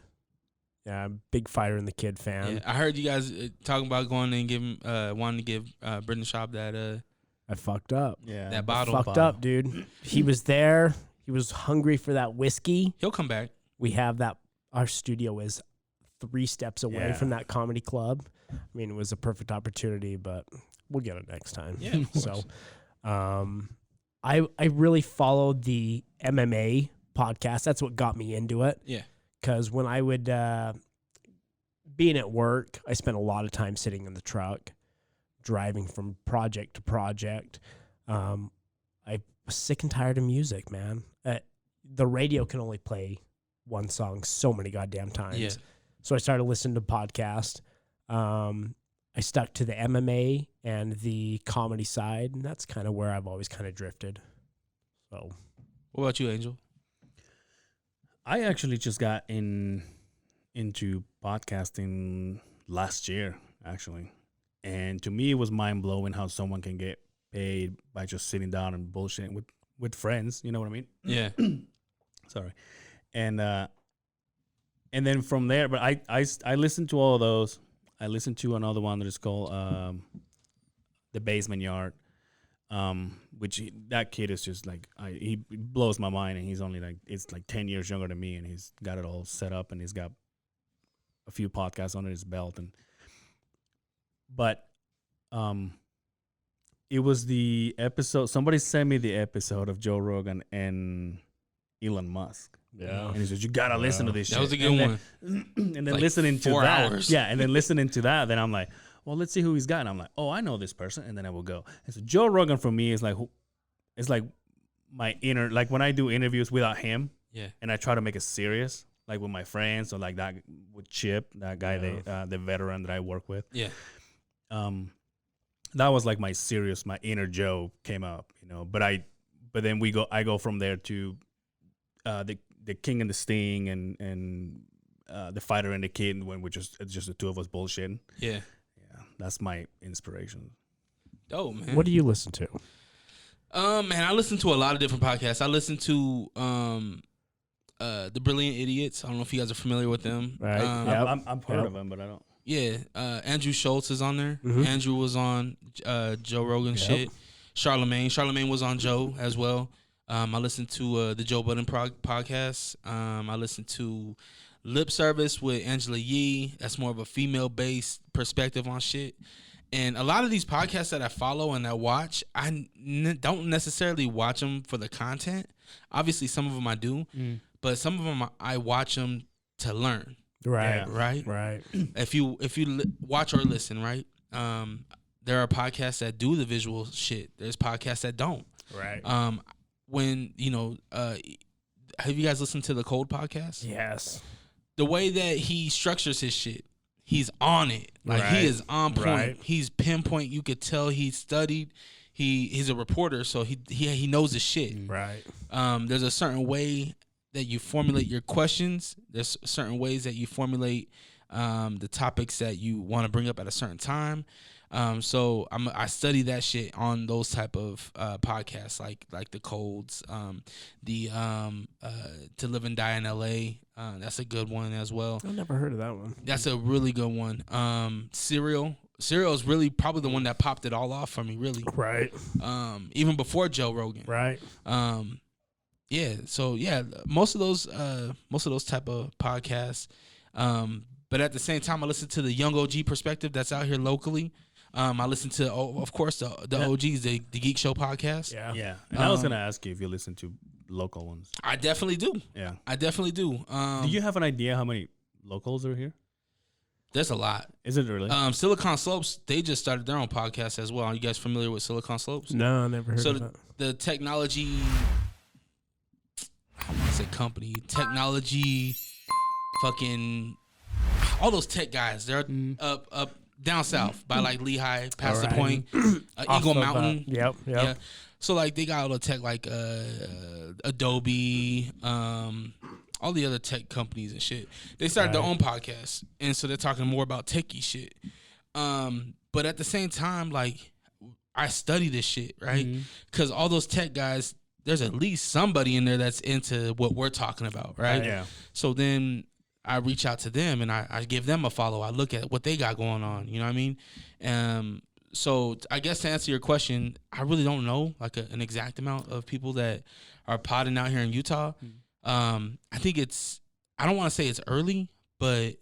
Yeah, big Fighter and the Kid fan. Yeah, I heard you guys talking about going and wanting to give Brendan Schaub that I fucked up. Yeah. that bottle. Fucked up, dude. He was there. He was hungry for that whiskey. He'll come back. We have that. Our studio is 3 steps away from that comedy club. It was a perfect opportunity, but we'll get it next time. Yeah, of course. So, I really followed the MMA podcast. That's what got me into it. Yeah. Because when I would, being at work, I spent a lot of time sitting in the truck, driving from project to project. I was sick and tired of music, man. The radio can only play one song so many goddamn times. Yeah. So I started listening to podcasts. I stuck to the MMA and the comedy side, and that's kind of where I've always kind of drifted. So, What about you, Angel? I actually just got into podcasting last year, actually. And to me, it was mind-blowing how someone can get paid by just sitting down and bullshitting with friends. You know what I mean? Yeah. Sorry. And then from there, but I listened to all of those. I listened to another one that is called The Basement Yard, that kid is just like, he blows my mind, and he's only it's like 10 years younger than me, and he's got it all set up, and he's got a few podcasts under his belt. But it was the episode, somebody sent me the episode of Joe Rogan and Elon Musk. yeah. And he says, you gotta listen to this shit. That was a good one. And then Like listening to 4 that. hours. Yeah, and then listening to that, then I'm like, well, let's see who he's got. And I'm like, oh, I know this person. And then I will go. And so Joe Rogan for me is like, it's like my inner, like when I do interviews without him, Yeah. and I try to make it serious, like with my friends, or like that with Chip, that guy, the veteran that I work with. Yeah. That was like my inner Joe came up, But then I go from there to the King and the Sting and the Fighter and the Kid, when it's just the two of us bullshitting. Yeah. That's my inspiration. Oh man. What do you listen to? Man, I listen to a lot of different podcasts. I listen to The Brilliant Idiots. I don't know if you guys are familiar with them. Right. I'm part of them, but I don't. Yeah, Andrew Schultz is on there. Andrew was on Joe Rogan shit. Charlemagne was on Joe as well. I listen to the Joe Budden podcast. I listen to Lip Service with Angela Yee. That's more of a female-based perspective on shit. And a lot of these podcasts that I follow and I watch, I don't necessarily watch them for the content. Obviously, some of them I do, but some of them I watch them to learn. Right. Right. If you watch or listen, right? There are podcasts that do the visual shit. There's podcasts that don't. Right. When have you guys listened to the Cold podcast? Yes. The way that he structures his shit, he's on it. Like he is on point. Right. He's pinpoint. You could tell he studied. He's a reporter, so he knows his shit. Right. There's a certain way that you formulate your questions. There's certain ways that you formulate the topics that you want to bring up at a certain time. So I study that shit on those type of podcasts, like the Colds, To Live and Die in L.A. That's a good one as well. I've never heard of that one. That's a really good one. Serial is really probably the one that popped it all off for me, really. Right. Even before Joe Rogan. Right. Yeah. So yeah, most of those type of podcasts. But at the same time, I listen to the Young OG perspective that's out here locally. I listen to, of course, the OGs, the Geek Show podcast. Yeah. And I was gonna ask you if you listen to local ones. I definitely do. Yeah, I definitely do. Do you have an idea how many locals are here? There's a lot. Is it really? Silicon Slopes, they just started their own podcast as well. Are you guys familiar with Silicon Slopes? No, I never heard of that. The technology, I want to say company, technology, fucking, all those tech guys, they're up down south by like Lehigh, past the point, Eagle Mountain. Yep. Yeah. So like they got all the tech like Adobe, all the other tech companies and shit. They started their own podcast, and so they're talking more about techie shit. But at the same time, like I study this shit, right? Because all those tech guys, there's at least somebody in there that's into what we're talking about, right? Yeah. So then I reach out to them and I give them a follow. I look at what they got going on. You know what I mean? So I guess to answer your question, I really don't know like an exact amount of people that are podding out here in Utah. I think I don't want to say it's early, but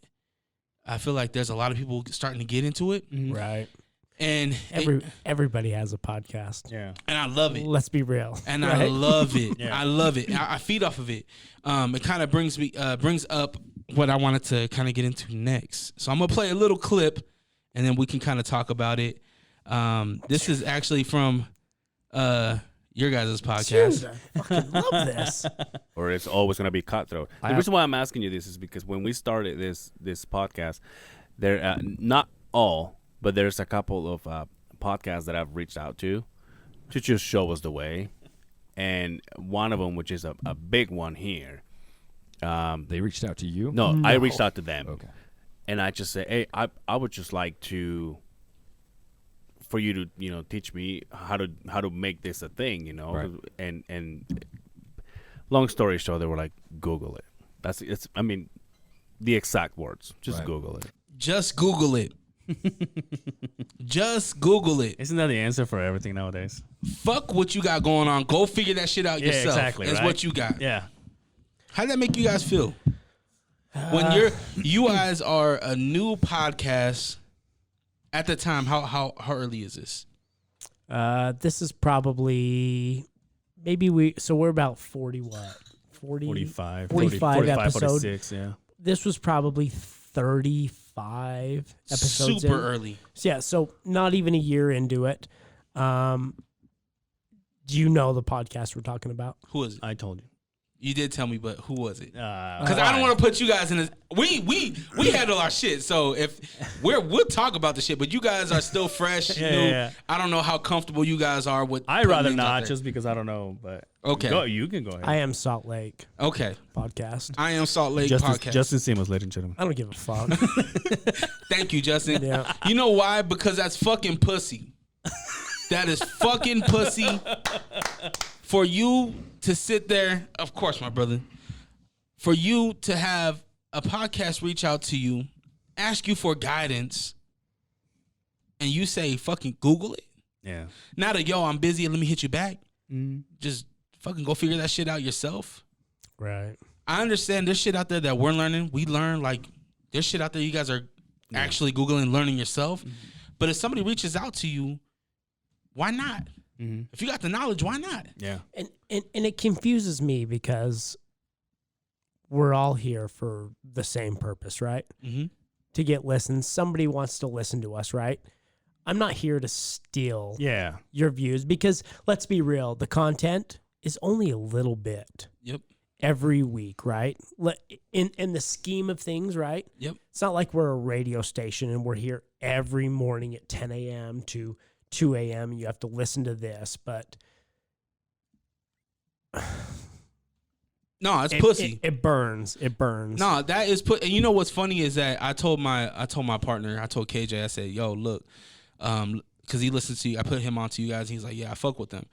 I feel like there's a lot of people starting to get into it. Right. And everybody has a podcast. Yeah. And I love it. Let's be real. And I love it. Yeah. I love it. I feed off of it. It kind of brings up what I wanted to kind of get into next. So I'm gonna play a little clip, and then we can kind of talk about it. This is actually from your guys' podcast. Dude, I fucking love this. Or it's always going to be cutthroat. The reason why I'm asking you this is because when we started this podcast, there not all, but there's a couple of podcasts that I've reached out to just show us the way, and one of them, which is a big one here. They reached out to you? No, I reached out to them. Okay. And I just say, hey, I would just like for you to teach me how to make this a thing, Right. and long story short, they were like, Google it. The exact words. Just Right. Google it. Just Google it. Just Google it. Isn't that the answer for everything nowadays? Fuck what you got going on. Go figure that shit out yourself. Exactly. Is right? what you got. Yeah. How'd that make you guys feel? When you guys are a new podcast at the time, how early is this? This is probably we're about 40 what? 45 episodes. 46, yeah. This was probably 35 episodes Super in. early. So not even a year into it. Do you know the podcast we're talking about? Who is it? I told you. You did tell me, but who was it? Because Because I don't want to put you guys in this. We handle our shit, so if we'll talk about the shit, but you guys are still fresh, new. Yeah. I don't know how comfortable you guys are with. I'd putting rather names out not, there. just because I don't know. But Okay. you can go ahead. I am Salt Lake Okay, podcast. I am Salt Lake Justin podcast. Simmons, ladies and gentlemen. I don't give a fuck. Thank you, Justin. Yeah. You know why? Because that's fucking pussy. That is fucking pussy. For you to sit there, of course, my brother. For you to have a podcast reach out to you, ask you for guidance, and you say fucking Google it. Yeah. Not a yo, I'm busy, let me hit you back. Mm. Just fucking go figure that shit out yourself. Right. I understand there's shit out there that we're learning. We learn, like, there's shit out there you guys are actually Googling, learning yourself. Mm-hmm. But if somebody reaches out to you, why not? Mm-hmm. If you got the knowledge, why not? Yeah. And it confuses me because we're all here for the same purpose, right? Mm-hmm. To get listens. Somebody wants to listen to us, right? I'm not here to steal Yeah. your views because let's be real, the content is only a little bit Yep. every week, right? In the scheme of things, right? Yep. It's not like we're a radio station and we're here every morning at 10 a.m. to 2 a.m. and you have to listen to this, but No, it's pussy. It burns. It burns. No, that is put. And you know what's funny is that I told my partner, I told KJ, I said, "Yo, look, because he listens to you. I put him on to you guys. And he's like, yeah, I fuck with them.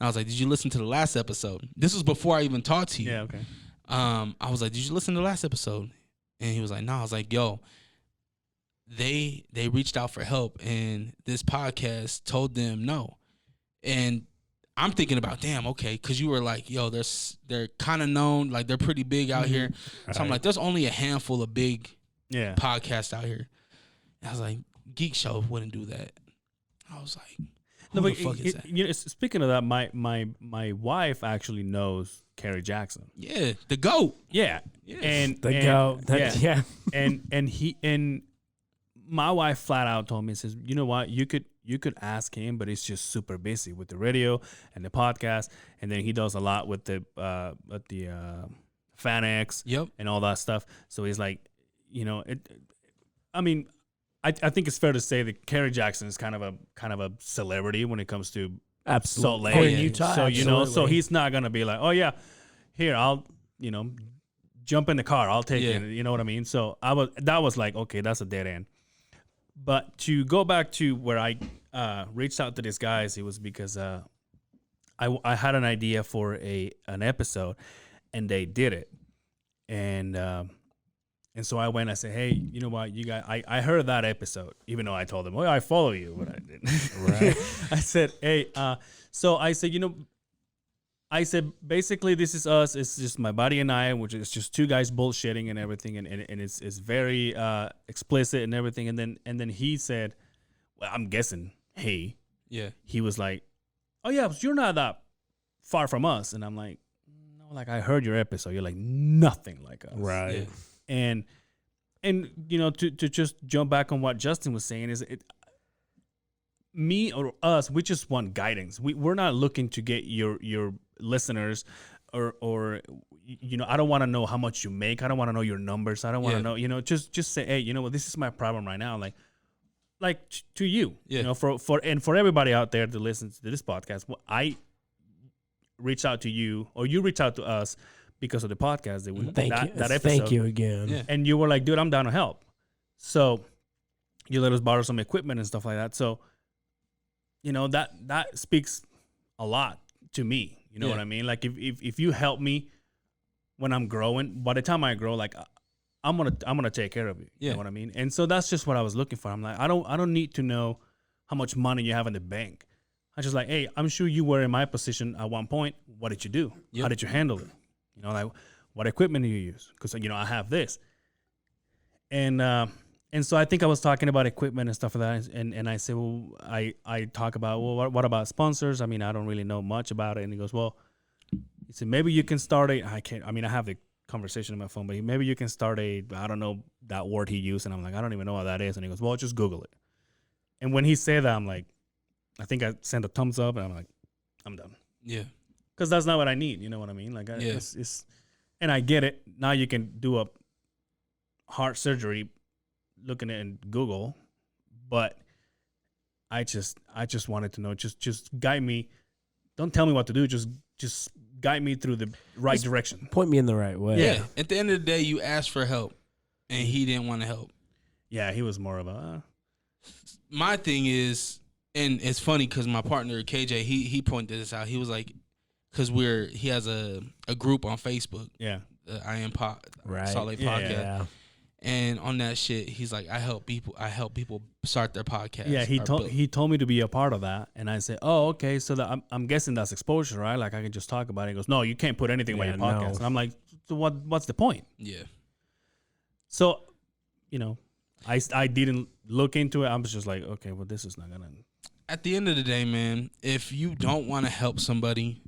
And I was like, did you listen to the last episode? This was before I even talked to you. Yeah. Okay. I was like, did you listen to the last episode? And he was like, no. I was like, yo, they reached out for help, and this podcast told them no. And I'm thinking about, damn, okay, because you were like, yo, they're kind of known, like they're pretty big out here. So I'm like, there's only a handful of big podcasts out here. And I was like, Geek Show wouldn't do that. I was like, who the fuck is that? You know, speaking of that, my wife actually knows Kerry Jackson. Yeah, the GOAT. Yeah, Yes. Yeah. and my wife flat out told me, says, you know what, you could ask him, but he's just super busy with the radio and the podcast, and then he does a lot with the Fan X, and all that stuff. So he's like, you know, I think it's fair to say that Kerry Jackson is kind of a celebrity when it comes to Salt Lake. Oh, in Utah, so you know, so absolutely. he's not gonna be like, oh yeah, here I'll jump in the car, I'll take it. You know what I mean? So that was like, okay, that's a dead end. But to go back to where I reached out to these guys, it was because I had an idea for an episode, and they did it, and so I went. I said, hey, you know what, you guys, I heard that episode, even though I told them, oh, I follow you, but I didn't. Right. I said, hey, so I said, basically, this is us. It's just my buddy and I, which is just two guys bullshitting and everything, and it's very explicit and everything. And then he said, well, I'm guessing, he was like, oh yeah, but you're not that far from us. And I'm like, no, like I heard your episode. You're like nothing like us, Right. Yeah. And to just jump back on what Justin was saying is me or us, we just want guidance. We're not looking to get your listeners or I don't want to know how much you make. I don't want to know your numbers. I don't want to know, just say, hey, you know what, this is my problem right now. Like to you, for everybody out there that listens to this podcast, I reach out to you or you reach out to us because of the podcast that episode. Thank you again. Yeah. And you were like, dude, I'm down to help. So you let us borrow some equipment and stuff like that. So, that speaks a lot to me. You know what I mean? Like if you help me when I'm growing, by the time I grow, like I'm gonna take care of you. You know what I mean? And so that's just what I was looking for. I'm like, I don't need to know how much money you have in the bank. I just like, hey, I'm sure you were in my position at one point. What did you do? How did you handle it? Like what equipment do you use? Because I have this. And so I think I was talking about equipment and stuff like that. And I said, well, I talk about, well, what about sponsors? I mean, I don't really know much about it. And he goes, well, he said, maybe you can start I have the conversation on my phone, but maybe you can start I don't know that word he used. And I'm like, I don't even know what that is. And he goes, well, just Google it. And when he said that, I'm like, I think I sent a thumbs up and I'm like, I'm done. Yeah. because that's not what I need. You know what I mean? Like, Yeah. it's, and I get it. Now you can do a heart surgery looking at Google, but I just wanted to know. Just guide me. Don't tell me what to do. Just guide me through the right direction. Point me in the right way. Yeah. At the end of the day, you asked for help, and he didn't want to help. Yeah, he was more of a. My thing is, and it's funny because my partner KJ, he pointed this out. He was like, because he has a group on Facebook, Yeah. the I Am Right. Salt Lake Yeah, Podcast, Yeah. and on that shit, he's like, I help people start their podcast. Yeah, he or told book. he told me to be a part of that, and I said, "Oh, okay." So that I'm guessing that's exposure, right? Like I can just talk about it. He goes, "No, you can't put anything about Yeah, your podcast." no. And I'm like, "So what's the point?" Yeah. So, I didn't look into it. I was just like, "Okay, well, this is not gonna." At the end of the day, man, if you don't want to help somebody,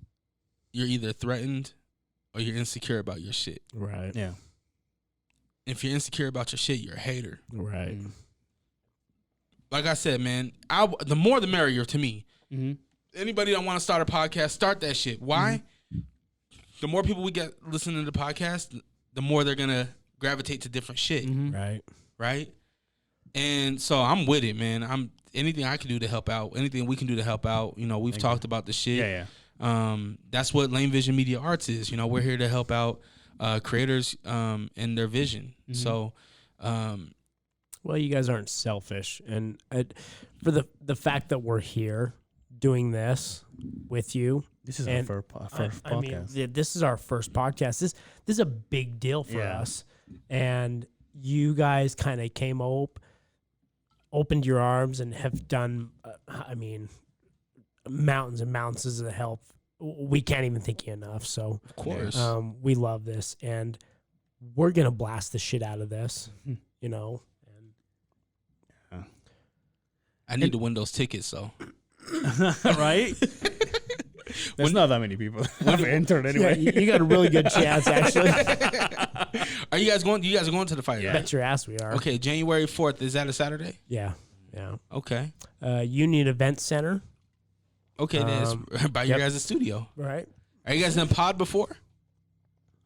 you're either threatened or you're insecure about your shit. Right. Yeah. If you're insecure about your shit, you're a hater. Right. Like I said, man, the more the merrier to me. Mm-hmm. Anybody that want to start a podcast, start that shit. Why? The more people we get listening to the podcast, the more they're gonna gravitate to different shit, Right. right? And so I'm with it, man. I'm anything I can do to help out, anything we can do to help out. We've talked about the shit. Yeah. That's what Lane Vision Media Arts is. We're here to help out creators in their vision. So, Well, you guys aren't selfish, and for the fact that we're here doing this with you, This is and our first I mean, podcast. this is our first podcast. This is a big deal for Yeah. us, and you guys kind of came opened your arms and have done. Mountains and mountains of help. We can't even thank you enough. So, of course, we love this, and we're gonna blast the shit out of this. And I need the Windows tickets. So, Right? There's not that many people that have entered anyway. yeah, you got a really good chance, actually. are you guys going? You guys are going to the fight? Yeah. Right? Bet your ass we are. Okay, January 4th. Is that a Saturday? Yeah. Okay. Union Event Center. Okay, that's by your guys' studio. Right. Are you guys in a pod before?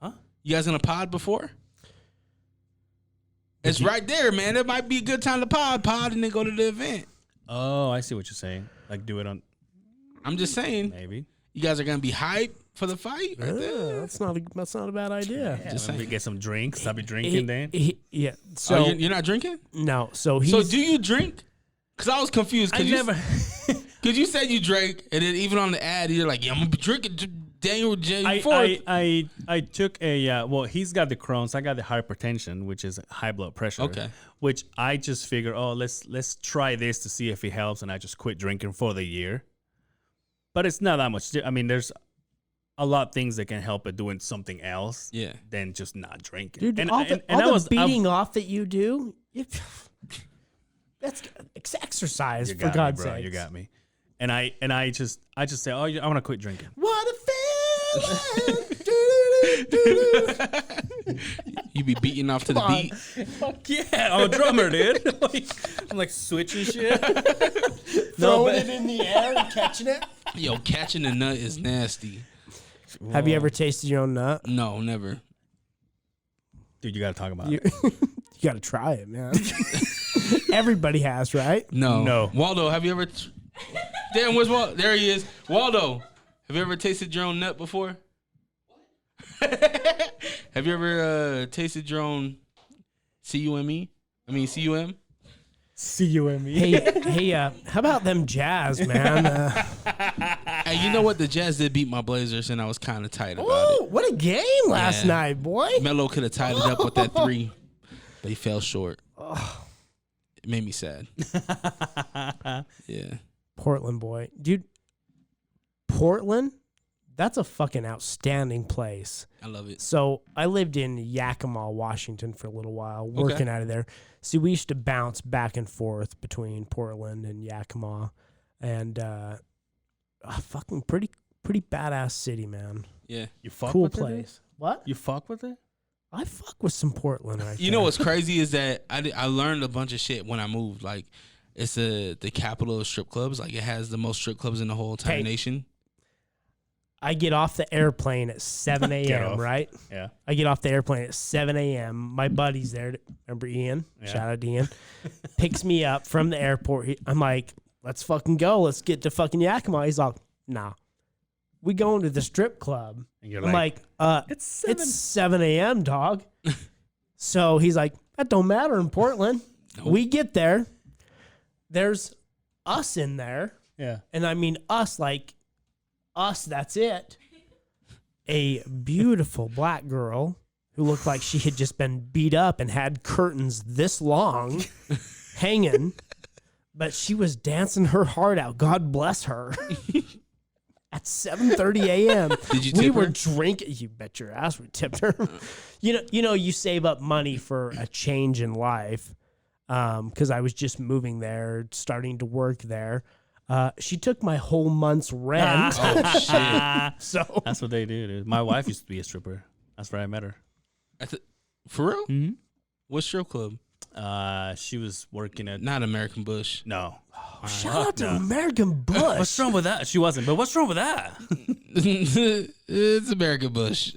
Huh? You guys in a pod before? It's right there, man. It might be a good time to pod, and then go to the event. Oh, I see what you're saying. Like do it on I'm just saying, maybe. you guys are gonna be hyped for the fight. Right there. That's not a bad idea. Yeah, Just maybe saying. get some drinks. I'll be drinking then. Yeah. So So you're not drinking? no. So he's So do you drink? Because I was confused. I Because never. you said you drank, and then even on the ad, you're like, "Yeah, I'm gonna be drinking January 4th." I took a well. He's got the Crohn's. I got the hypertension, which is high blood pressure. Okay. Which I just figured, let's try this to see if it helps, and I just quit drinking for the year. But it's not that much. I mean, there's a lot of things that can help it doing something else. Yeah. Than just not drinking. dude. And all the I beating off that you do. That's exercise, You for got God's me, bro. sake. You got me. And I just say, I want to quit drinking. What a feeling. You be beating off to the Come on. beat. Fuck yeah, I'm a drummer, dude. I'm like switching shit. Throwing it in the air and catching it. Yo, catching a nut is nasty. Have you ever tasted your own nut? No, never. Dude, you got to talk about You, it. you got to try it, man. Everybody has, right? No. No. Waldo, have you ever... Damn, where's Waldo? There he is. Waldo, have you ever tasted your own nut before? Have you ever tasted your own C-U-M-E? I mean, C-U-M? C-U-M-E. Hey, how about them Jazz, man? Hey, you know what? The Jazz did beat my Blazers, and I was kind of tight about Oh, what a game last Yeah. night, boy. it. Melo could have tied it up with that three, but he fell short. It made me sad. Yeah. Portland, boy. Dude, Portland, that's a fucking outstanding place. I love it. So I lived in Yakima, Washington for a little while, working out of there. See, we used to bounce back and forth between Portland and Yakima, and fucking pretty badass city, man. Yeah. You fuck Cool with it? place. What? You fuck with it? I fuck with some Portland right You know what's crazy is that I learned a bunch of shit when I moved. Like, it's the capital of strip clubs. Like, it has the most strip clubs in the whole entire Hey. nation. I get off the airplane at 7 a.m., off. right? Yeah. I get off the airplane at 7 a.m. My buddy's there. Remember Ian? Yeah. Shout out to Ian. Picks me up from the airport. I'm like, let's fucking go. Let's get to fucking Yakima. He's like, nah. We going to the strip club. And you're I'm like, it's 7 a.m., dog. So he's like, that don't matter in Portland. We get there. There's us in there. Yeah. And I mean us, like us, that's it. A beautiful black girl who looked like she had just been beat up and had curtains this long hanging, but she was dancing her heart out. God bless her. At 7:30 a.m. Did you we tip were her? drinking. You bet your ass we tipped her. You know, you save up money for a change in life. Because I was just moving there, starting to work there. She took my whole month's rent. Oh shit! So That's what they do, dude. My wife used to be a stripper. That's where I met her. For real? Mm-hmm. What strip club? She was working at Not American Bush. no. shout out to no. American Bush. What's wrong with that? She wasn't. But what's wrong with that? It's American Bush.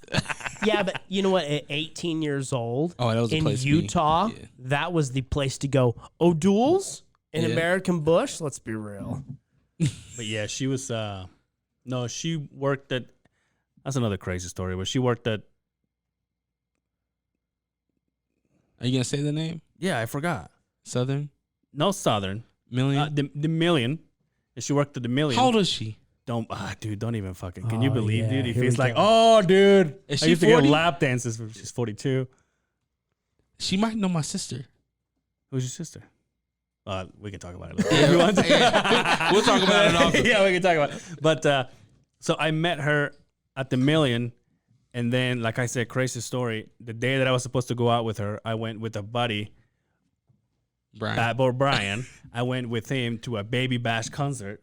Yeah, but you know what? At 18 years old, Oh, that was the in place to be. Utah, Yeah. that was the place to go. O'Doul's in Yeah. American Bush. Let's be real. But yeah, she was. No, she worked at. That's another crazy story. But she worked at. Are you gonna say the name? Yeah, I forgot. Southern No, Southern. Million. The Million. And she worked at the Million. How old is she? Dude, don't even fucking. Can you Oh, believe, yeah, dude? He here feels we like, go. oh, dude. Is I she used to 40? get lap dances when she's 42. She might know my sister. Who's your sister? We can talk about it later. if you want to. Yeah. We'll talk about it off. Yeah, we can talk about it. But so I met her at the Million, and then, like I said, crazy story. The day that I was supposed to go out with her, I went with a buddy, Brian. Bad Boy Brian. I went with him to a Baby Bash concert.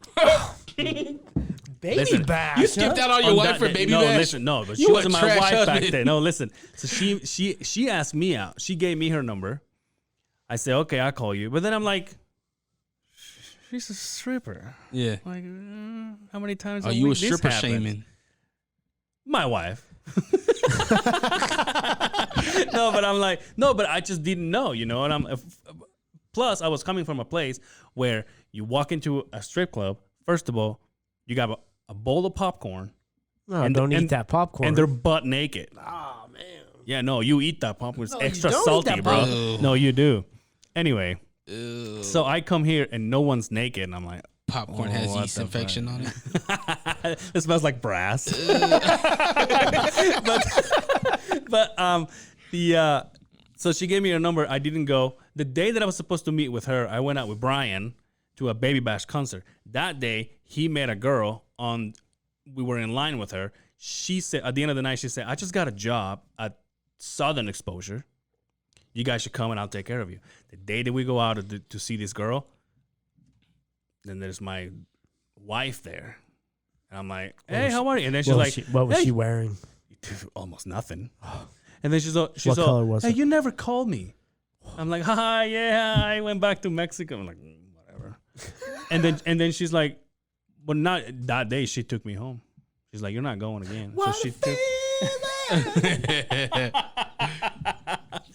Baby Listen, bash. You skipped out on your On wife that for day- Baby no, Bash? listen, no, but You she a wasn't my trash wife back husband. then. No, listen. So she asked me out. She gave me her number. I said, okay, I'll call you. But then I'm like, she's a stripper. Yeah. Like, how many times? Oh, a you a week this stripper happens? shaming? My wife. No, but I'm like, no, but I just didn't know, you know. And plus, I was coming from a place where you walk into a strip club. First of all, you got a bowl of popcorn, No, and- don't eat and- that popcorn. and they're butt naked. oh man. Yeah, no, you eat that popcorn. It's No, you extra don't eat salty, that bro. popcorn. No, you do. Anyway, Ew. so I come here and no one's naked, and I'm like, Popcorn Oh, has what yeast the infection fuck? on it. it smells like brass. So she gave me her number. I didn't go. The day that I was supposed to meet with her, I went out with Brian to a Baby Bash concert. That day, he met a girl we were in line with her. She said, at the end of the night, she said, I just got a job at Southern Exposure. You guys should come and I'll take care of you. The day that we go out to see this girl, then there's my wife there. And I'm like, hey, how are you? And then she's like, what was hey, she wearing? almost nothing. And then she's all, What color was hey, it? you never called me. I'm like, haha, yeah, I went back to Mexico. I'm like, whatever. and then she's like, well, not that day. She took me home. She's like, you're not going again. So she took.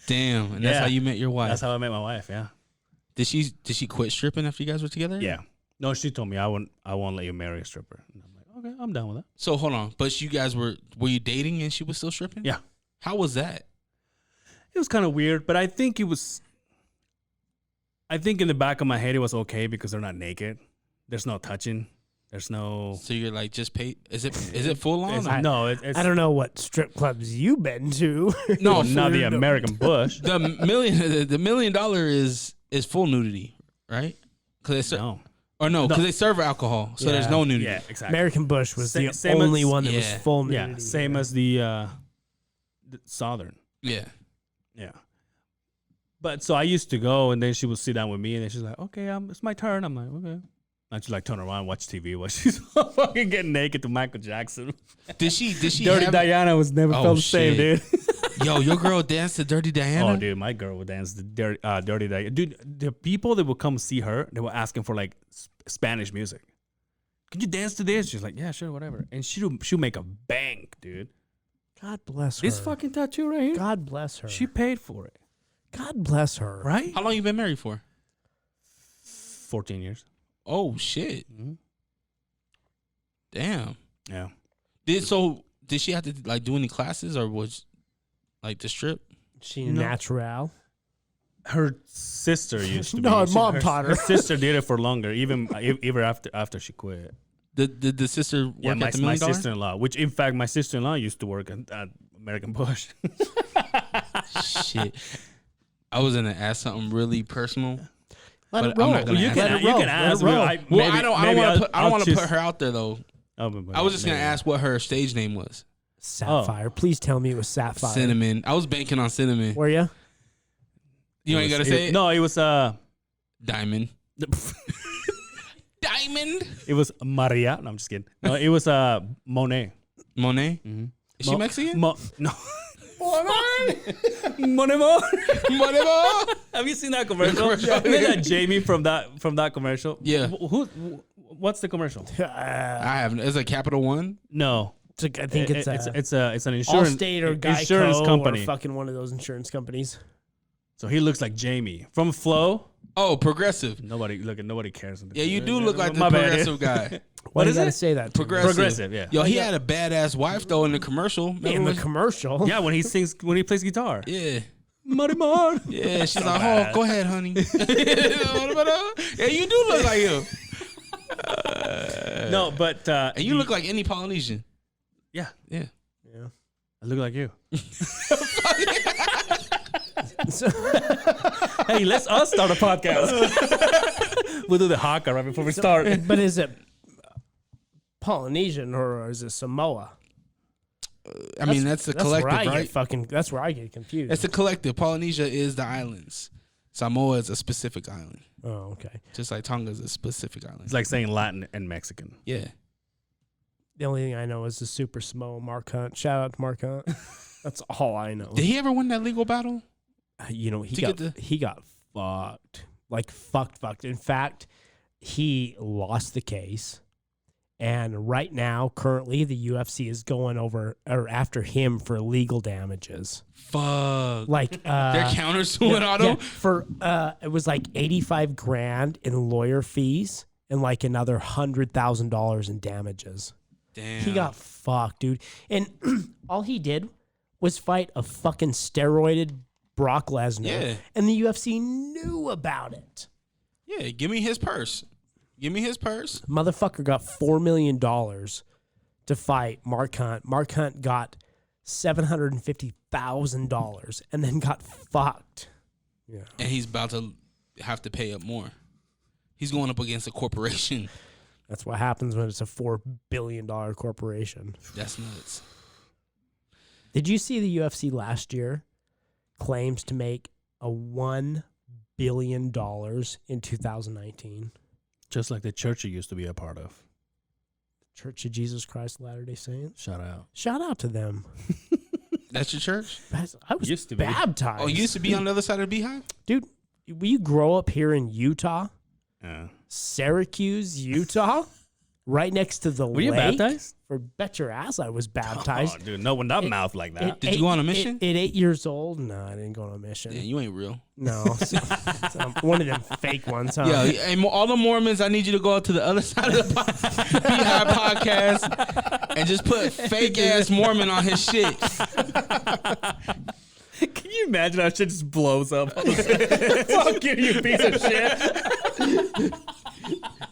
Damn, and that's Yeah. how you met your wife. That's how I met my wife. Yeah. Did she quit stripping after you guys were together? Yeah. No, she told me I won't let you marry a stripper. And I'm like, okay, I'm down with that. So hold on, but you guys were you dating and she was still stripping? Yeah. How was that? It was kind of weird, but I think in the back of my head it was okay because they're not naked. There's no touching. There's no. So you're like, just pay? Is it full on? It's, or- no, it's I don't know what strip clubs you've been to. No, not the American Bush. The $1 million is full nudity, right? Because No. because they serve alcohol, so there's Yeah. no nudity. Yeah, exactly. American Bush was the Same only as- one that was yeah. full Yeah, nudity. same as the Southern. Yeah. Yeah. But so I used to go, and then she would sit down with me, and then she's like, "Okay, it's my turn." I'm like, "Okay." And she's like, turn around, watch TV while she's fucking getting naked to Michael Jackson. Did she Dirty have, Diana was never Oh, felt the same, shit. dude. Yo, your girl danced to Dirty Diana? Oh, dude, my girl would dance the Dirty Diana. Dude, the people that would come see her, they were asking for like Spanish music. "Could you dance to this?" She's like, "Yeah, sure, whatever." And she'll make a bank, dude. God bless her. This fucking tattoo right here. God bless her. She paid for it, God bless her. right? How long you been married for? 14 years. Oh shit! Mhm. Damn. Yeah. Did she have to like do any classes or was like the strip? She No. natural. Her sister used to. No, be. her mom taught her. Her sister did it for longer, even after she quit. The sister work Yeah, at my the $1 Million? sister-in-law, which in fact my sister-in-law used to work at American Bush. Shit. I was gonna ask something really personal. Let But it roll. I'm not gonna you ask can, that. you can ask me. Well, I don't want to put her out there though. I was just gonna ask what her stage name was. Sapphire. Please tell me it was Sapphire. Cinnamon. I was banking on Cinnamon. Were you? You ain't gotta say it. No, it was Diamond. Diamond. it was Maria. No, I'm just kidding. No, it was Monet. Monet. Mm-hmm. Is she Mexican? No. Monet. Have you seen that commercial? Isn't that Jamie from that commercial? Yeah. What's the commercial? I haven't. Is it Capital One? No. I think it's an insurance Allstate or Geico insurance company. or fucking one of those insurance companies. So he looks like Jamie from Flow. Oh, Progressive. Nobody cares. Yeah, you do look like the My bad. progressive guy. Why do is you gotta it? say that? to me? Progressive. Yeah. Yo, he had a badass wife though in the commercial. In Remember the when- commercial. Yeah, when he plays guitar. Yeah. Marimar. Yeah, she's like, oh, go ahead, honey. Yeah, you do look like him. No, but And you look like any Polynesian. yeah, Yeah. I look like you. So- Hey, let's us start a podcast. We'll do the haka right before we start. but is it Polynesian or is it Samoa? I mean, that's the collective, where I right? That's where I get confused. It's the collective. Polynesia is the islands. Samoa is a specific island. Oh, okay. Just like Tonga is a specific island. It's like saying Latin and Mexican. Yeah. The only thing I know is the Super Samoa Mark Hunt. Shout out to Mark Hunt. That's all I know. Did he ever win that legal battle? You know, he To got get he got fucked. Like fucked. In fact, he lost the case. And right now, currently, the UFC is going over or after him for legal damages. Fuck. Like They're countersuing Otto? for it was like $85,000 in lawyer fees and like another $100,000 in damages. Damn. He got fucked, dude. And all he did was fight a fucking steroided Brock Lesnar. Yeah. And the UFC knew about it. Yeah, give me his purse. Give me his purse. Motherfucker got $4 million to fight Mark Hunt. Mark Hunt got $750,000 and then got fucked. Yeah. And he's about to have to pay up more. He's going up against a corporation. That's what happens when it's a $4 billion corporation. That's nuts. Did you see the UFC last year claims to make a $1 billion in 2019? Just like the church you used to be a part of. Church of Jesus Christ of Latter-day Saints. Shout out. Shout out to them. That's your church? I was Used to be. baptized. Oh, you used to be on the other side of the Beehive? Dude, will you grow up here in Utah? Yeah. Syracuse, Utah? Right next to the Were you lake? baptized? For bet your ass I was baptized. Oh, dude, no one that mouth like that. Did you go on a mission? At 8 years old? No, I didn't go on a mission. Yeah, you ain't real. No. So one of them fake ones, huh? Yeah, and all the Mormons, I need you to go out to the other side of the Beehive podcast and just put fake ass Mormon on his shit. Can you imagine how shit just blows up? Fuck you piece of shit.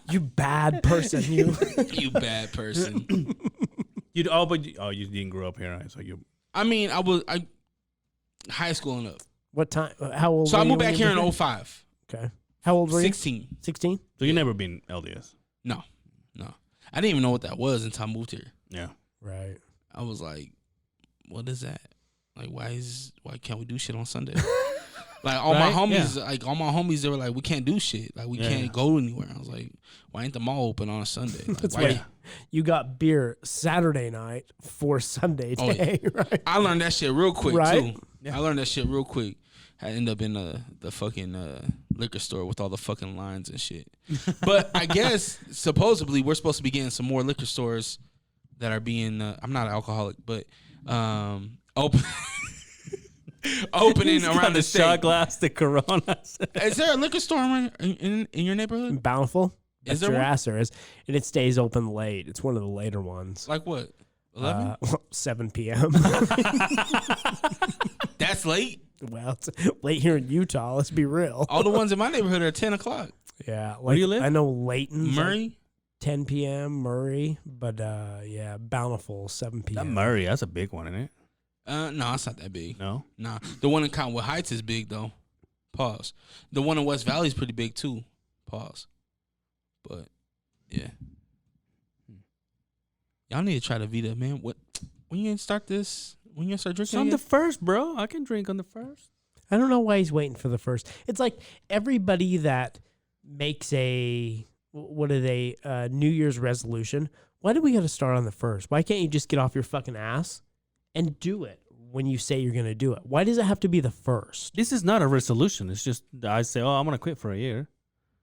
You bad person, you. You bad person. You didn't grow up here, right? So you. I mean, I high school and up. What time? How old So were I you moved when back you here in moved 05. Okay. How old were you? 16. 16? So you never been LDS? No. I didn't even know what that was until I moved here. Yeah. Right. I was like, what is that? Like, why can't we do shit on Sunday? Like all Right? my homies, they were like, we can't do shit. Like we can't go anywhere. I was like, why ain't the mall open on a Sunday? Like, That's why? why you got beer Saturday night for Sunday Oh, yeah. day, right? I learned that shit real quick Right? too. I learned that shit real quick. I end up in the fucking liquor store with all the fucking lines and shit. But I guess supposedly we're supposed to be getting some more liquor stores that are being. I'm not an alcoholic, but open. Opening around the state. Shot glass, the Corona. Is there a liquor store in your neighborhood? Bountiful. Is That's there one? ass there is, and it stays open late. It's one of the later ones. Like what? 11? 7 p.m. That's late. Well, it's late here in Utah. Let's be real. All the ones in my neighborhood are 10 o'clock. Yeah. Where do you live? I know Layton's Murray. like 10 p.m. Murray, but yeah, Bountiful 7 p.m. That Murray, that's a big one, isn't it? No, it's not that big. No. Nah, the one in Cottonwood Heights is big though. Pause. The one in West Valley is pretty big too. Pause. But yeah, y'all need to try the Vita, man. What? When you gonna start this? When you gonna start It's drinking? on the again? first, bro. I can drink on the first. I don't know why he's waiting for the first. It's like everybody that makes a New Year's resolution. Why do we got to start on the first? Why can't you just get off your fucking ass and do it when you say you're gonna do it? Why does it have to be the first? This is not a resolution. It's just I say, oh, I'm gonna quit for a year.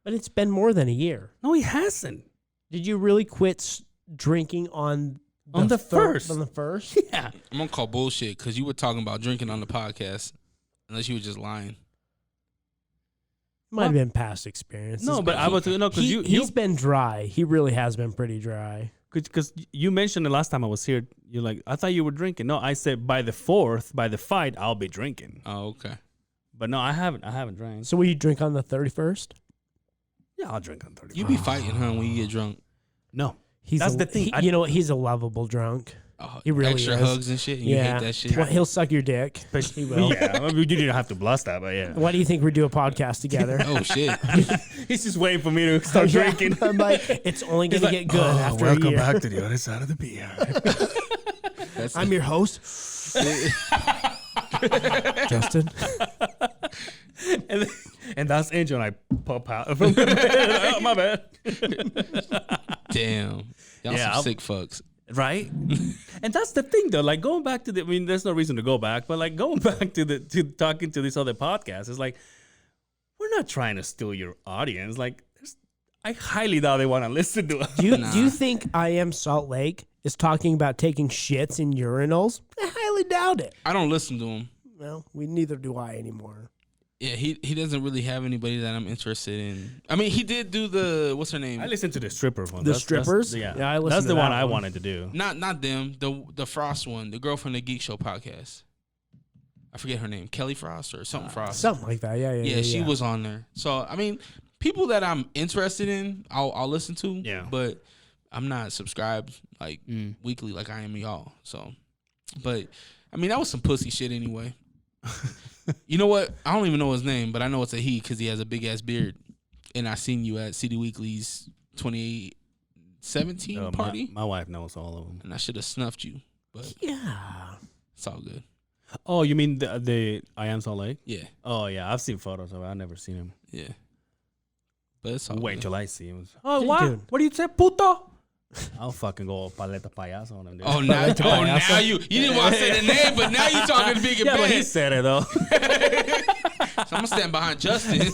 But it's been more than a year. No, he hasn't. Did you really quit drinking on On the first? On the first? Yeah. I'm gonna call bullshit because you were talking about drinking on the podcast, unless you were just lying. Might have been past experience. No, but I was no because he's been dry. He really has been pretty dry. because you mentioned the last time I was here. You're like, I thought you were drinking. No, I said by the fight, I'll be drinking. Oh, okay. But no, I haven't drank. So will you drink on the 31st? Yeah, I'll drink on 30. You be fighting, huh, when you get drunk? No, That's That's the thing. you know what? He's a lovable drunk. Oh, He really extra is. hugs and shit. And you hate that shit. Well, he'll suck your dick. He will. yeah, I mean, you didn't have to blast that, but yeah. Why do you think we do a podcast together? Oh shit. He's just waiting for me to start Yeah. drinking. I'm like, it's only going to get good after a welcome year. back to the other side of the Beehive. I'm your host, Justin. and that's Angel, and I pop out from the bed. Oh, my bad. Damn. Y'all Yeah, some I'll- sick fucks. Right? And that's the thing, though. Like, going back to I mean, there's no reason to go back, but like going back to talking to this other podcast, it's like, we're not trying to steal your audience. Like, I highly doubt they want to listen to us. Do you think I Am Salt Lake is talking about taking shits in urinals? I highly doubt it. I don't listen to him. Well, neither do I anymore. Yeah, he doesn't really have anybody that I'm interested in. I mean, he did do the what's her name? I listened to the stripper one. The strippers? Yeah, Yeah, I listened that's to the that one I one. wanted to do. Not them. The Frost one, the girl from the Geek Show podcast. I forget her name, Kelly Frost or something Frost. Something like that. Yeah, She was on there. So I mean, people that I'm interested in, I'll listen to. Yeah. But I'm not subscribed like weekly like I am y'all. So, but I mean, that was some pussy shit anyway. You know what? I don't even know his name, but I know it's a he because he has a big ass beard. And I seen you at CD Weekly's 2017 party, My wife knows all of them. and I should have snuffed you, but Yeah. it's all good. Oh, you mean the I Am Salt Lake? Yeah, Oh yeah, I've seen photos of it. I've never seen him. yeah. But it's all Wait good. till I see him. Oh, Dude, what? dude. What do you say, puto? I'll fucking go paleta payaso on him. Dude. Oh now you didn't want to say the name, but now you talking big and yeah, but he big. said it though. So I'm gonna stand behind Justin.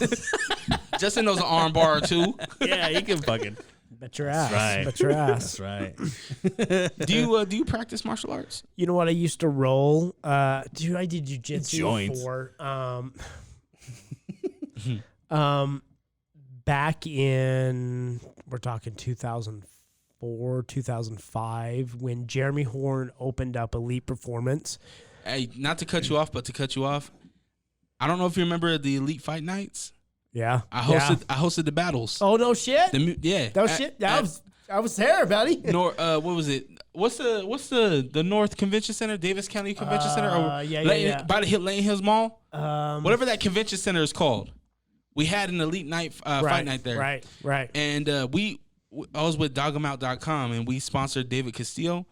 Justin knows an arm bar or two. Yeah, you can fucking. Bet your ass. right. Bet your ass. That's right. Do you practice martial arts? You know what I used to roll? Dude, I did jujitsu Joints. for back in, we're talking 2004, 2005, when Jeremy Horn opened up Elite Performance. Hey, not to cut you off, but to cut you off. I don't know if you remember the Elite Fight Nights. Yeah. I hosted the battles. Oh no shit. Yeah. That was shit. I was there, buddy. What was it? What's the North Convention Center, Davis County Convention Center, or yeah. by the Lane Hills Mall, Whatever that convention center is called. We had an elite night fight night there, Right. And I was with Dogamout.com, and we sponsored David Castillo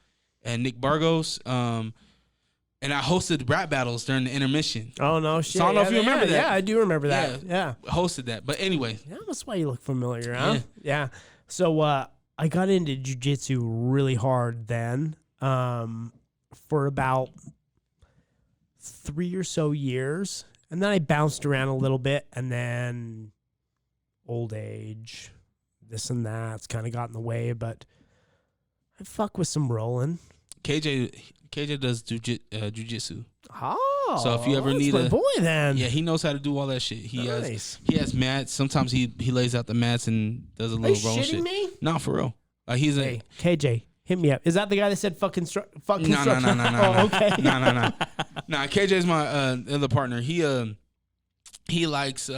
and Nick Bargos, and I hosted rap battles during the intermission. Oh no shit. So I don't know if you remember that. Yeah, I do remember that. Yeah. Hosted that, but anyway, Yeah, that's why you look familiar, huh? Yeah. So I got into jiu-jitsu really hard then for about 3 or so years. And then I bounced around a little bit, and then old age, this and that's kind of got in the way, but I fuck with some rolling. KJ does jujitsu. Oh, So if you ever that's need my a- boy, then Yeah, he knows how to do all that shit. He Nice. has mats. Sometimes he lays out the mats and does a Are you little roll shitting shit. me? No, for real. Like he's a Hey, KJ, hit me up. Is that the guy that said fuck no. construction? Oh, okay. No. Nah, KJ's my other partner. He likes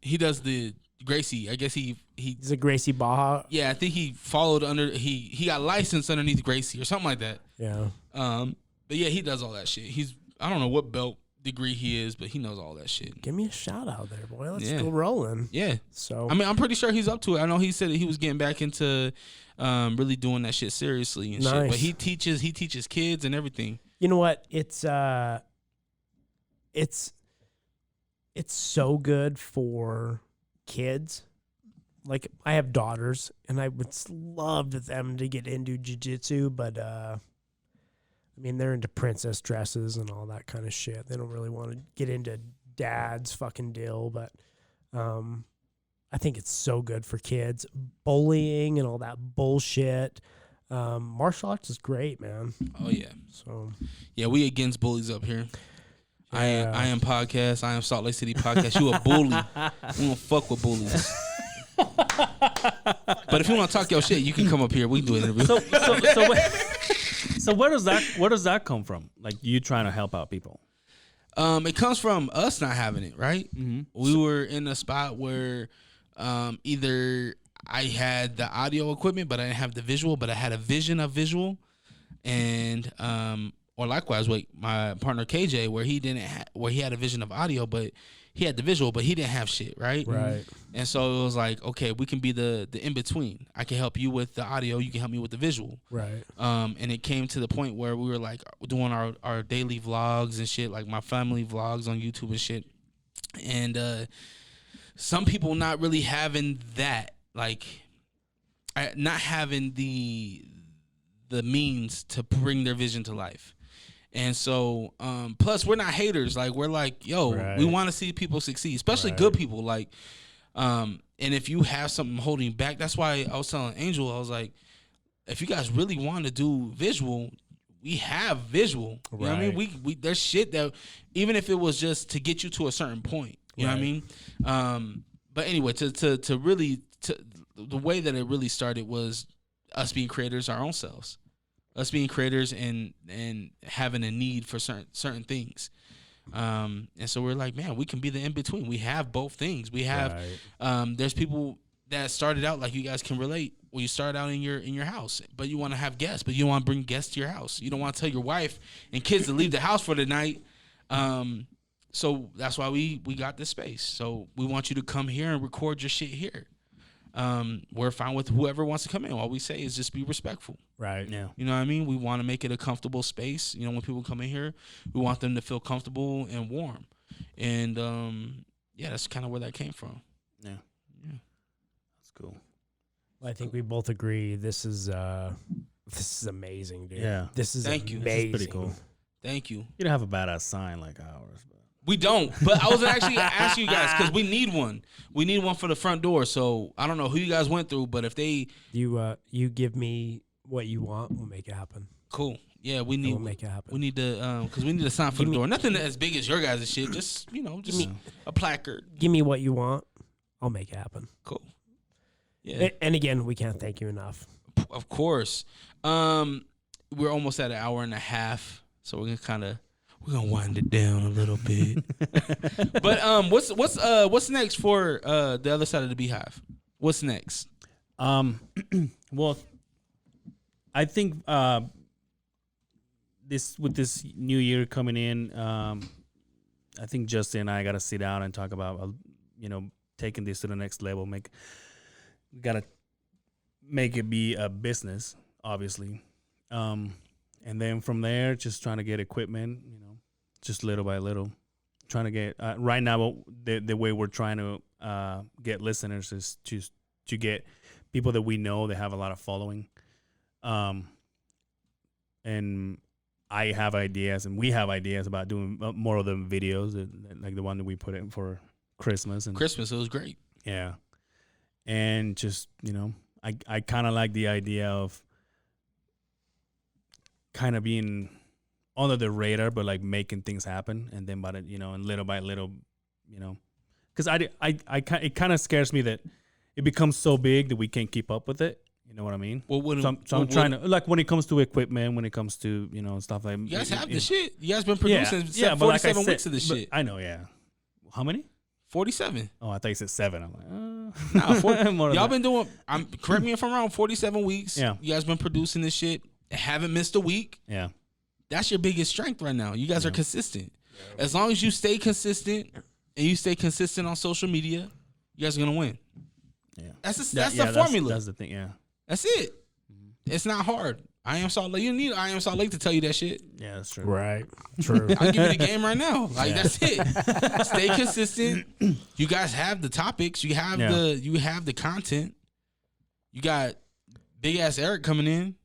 he does the Gracie. I guess he He's a Gracie Baja. yeah, I think he followed under he got licensed underneath Gracie or something like that. Yeah. But yeah, he does all that shit. I don't know what belt degree he is, but he knows all that shit. Give me a shout out there, boy. Let's Yeah. go rolling. Yeah. So I mean, I'm pretty sure he's up to it. I know he said that he was getting back into really doing that shit seriously and shit. Nice. But he teaches kids and everything. you know what? It's so good for kids. Like I have daughters, and I would love them to get into jiu-jitsu, but I mean they're into princess dresses and all that kind of shit. They don't really want to get into dad's fucking deal, but I think it's so good for kids. Bullying and all that bullshit. Martial arts is great, man. Oh yeah. So Yeah, we against bullies up here. Yeah. I am podcast. I am Salt Lake City podcast. You a bully. We don't fuck with bullies. But if you want to talk your shit, you can come up here. We can do an interview. So where does that come from? Like you trying to help out people? It comes from us not having it, right? Mm-hmm. We were in a spot where either I had the audio equipment, but I didn't have the visual, but I had a vision of visual, and or likewise, with my partner KJ, where he had a vision of audio, but he had the visual, but he didn't have shit, right? Right. And so it was like, okay, we can be the in between. I can help you with the audio, you can help me with the visual. Right. And it came to the point where we were like doing our daily vlogs and shit, like my family vlogs on YouTube and shit. And some people not really having that, like not having the means to bring their vision to life. And so, plus we're not haters. Like we're like, yo, Right. we want to see people succeed, especially good people. Like, and if you have something holding you back, that's why I was telling Angel, I was like, if you guys really want to do visual, we have visual. You know what I mean? We there's shit that even if it was just to get you to a certain point, you know what I mean? But anyway, to really the way that it really started was us being creators our own selves. Us being creators and having a need for certain things. And so we're like, man, we can be the in-between. We have both things. We have there's people that started out like you guys can relate. Well, you start out in your house, but you want to have guests, but you don't want to bring guests to your house. You don't want to tell your wife and kids to leave the house for the night. So that's why we got this space. So we want you to come here and record your shit here. We're fine with whoever wants to come in. All we say is just be respectful. Right. Yeah. You know what I mean? We want to make it a comfortable space. You know, when people come in here, we want them to feel comfortable and warm. And yeah, that's kind of where that came from. Yeah. Yeah. That's cool. I think we both agree this is amazing, dude. Yeah. This is Thank you. amazing. This is pretty cool. Thank you. You don't have a badass sign like ours, but We don't, but I was actually asking you guys because we need one. We need one for the front door. So I don't know who you guys went through, but if they You give me what you want, we'll make it happen. cool, yeah, we need. We'll make it happen. We need to because we need a sign for the door. Nothing as big as your guys' shit. Just just a placard. Give me what you want, I'll make it happen. Cool. Yeah, And again, we can't thank you enough. of course. We're almost at an hour and a half, so we're gonna wind it down a little bit. But what's next for the other side of the Beehive? What's next? well, I think this new year coming in, I think Justin and I got to sit down and talk about taking this to the next level. We got to make it be a business, obviously, and then from there, just trying to get equipment, just little by little, trying to get right now. The way we're trying to get listeners is to get people that we know that have a lot of following, and I have ideas and we have ideas about doing more of the videos, like the one that we put in for Christmas. And Christmas, it was great. yeah. And just, I kind of like the idea of kind of being under the radar, but like making things happen. And then, and little by little, because it kind of scares me that it becomes so big that we can't keep up with it. You know what I mean? Well, I'm trying to, like, when it comes to equipment, when it comes to, stuff like. You guys have the shit. You guys been producing 47 weeks of the shit. I know, yeah. How many? 47. Oh, I thought you said 7. I'm like, Nah, y'all been doing, correct me if I'm wrong, 47 weeks. Yeah. You guys been producing this shit. Haven't missed a week. Yeah. That's your biggest strength right now. You guys are consistent. As long as you stay consistent and you stay consistent on social media, you guys are going to win. Yeah. That's the formula. That's the thing, yeah. That's it. It's not hard. I Am Salt Lake. You need I Am Salt Lake to tell you that shit. Yeah, that's true. Right. True. I'll give you the game right now. Like that's it. Stay consistent. You guys have the topics. You have the content. You got big ass Eric coming in.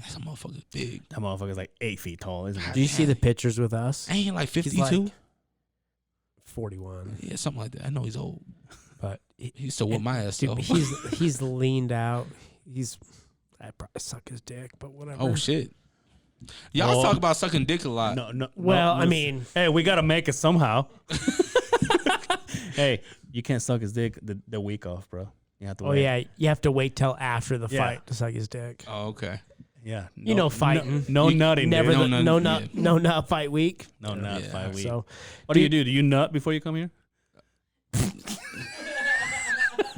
That's a motherfucker big. That motherfucker's like 8 feet tall, isn't he? Do you see the pictures with us? Ain't he like 52? Like 41. Yeah, something like that. I know he's old. But He's still with my ass dude, though. he's leaned out. I'd probably suck his dick, but whatever. Oh shit. Y'all talk about sucking dick a lot. No. Well, I mean, hey, we gotta make it somehow. Hey, you can't suck his dick the week off, bro. You have to. Oh wait. yeah, you have to wait till after the fight to suck his dick. Oh, okay. Yeah. Fighting. No nutting. Never dude. no nut fight week. No nut fight week. So, what do you do? Do you nut before you come here?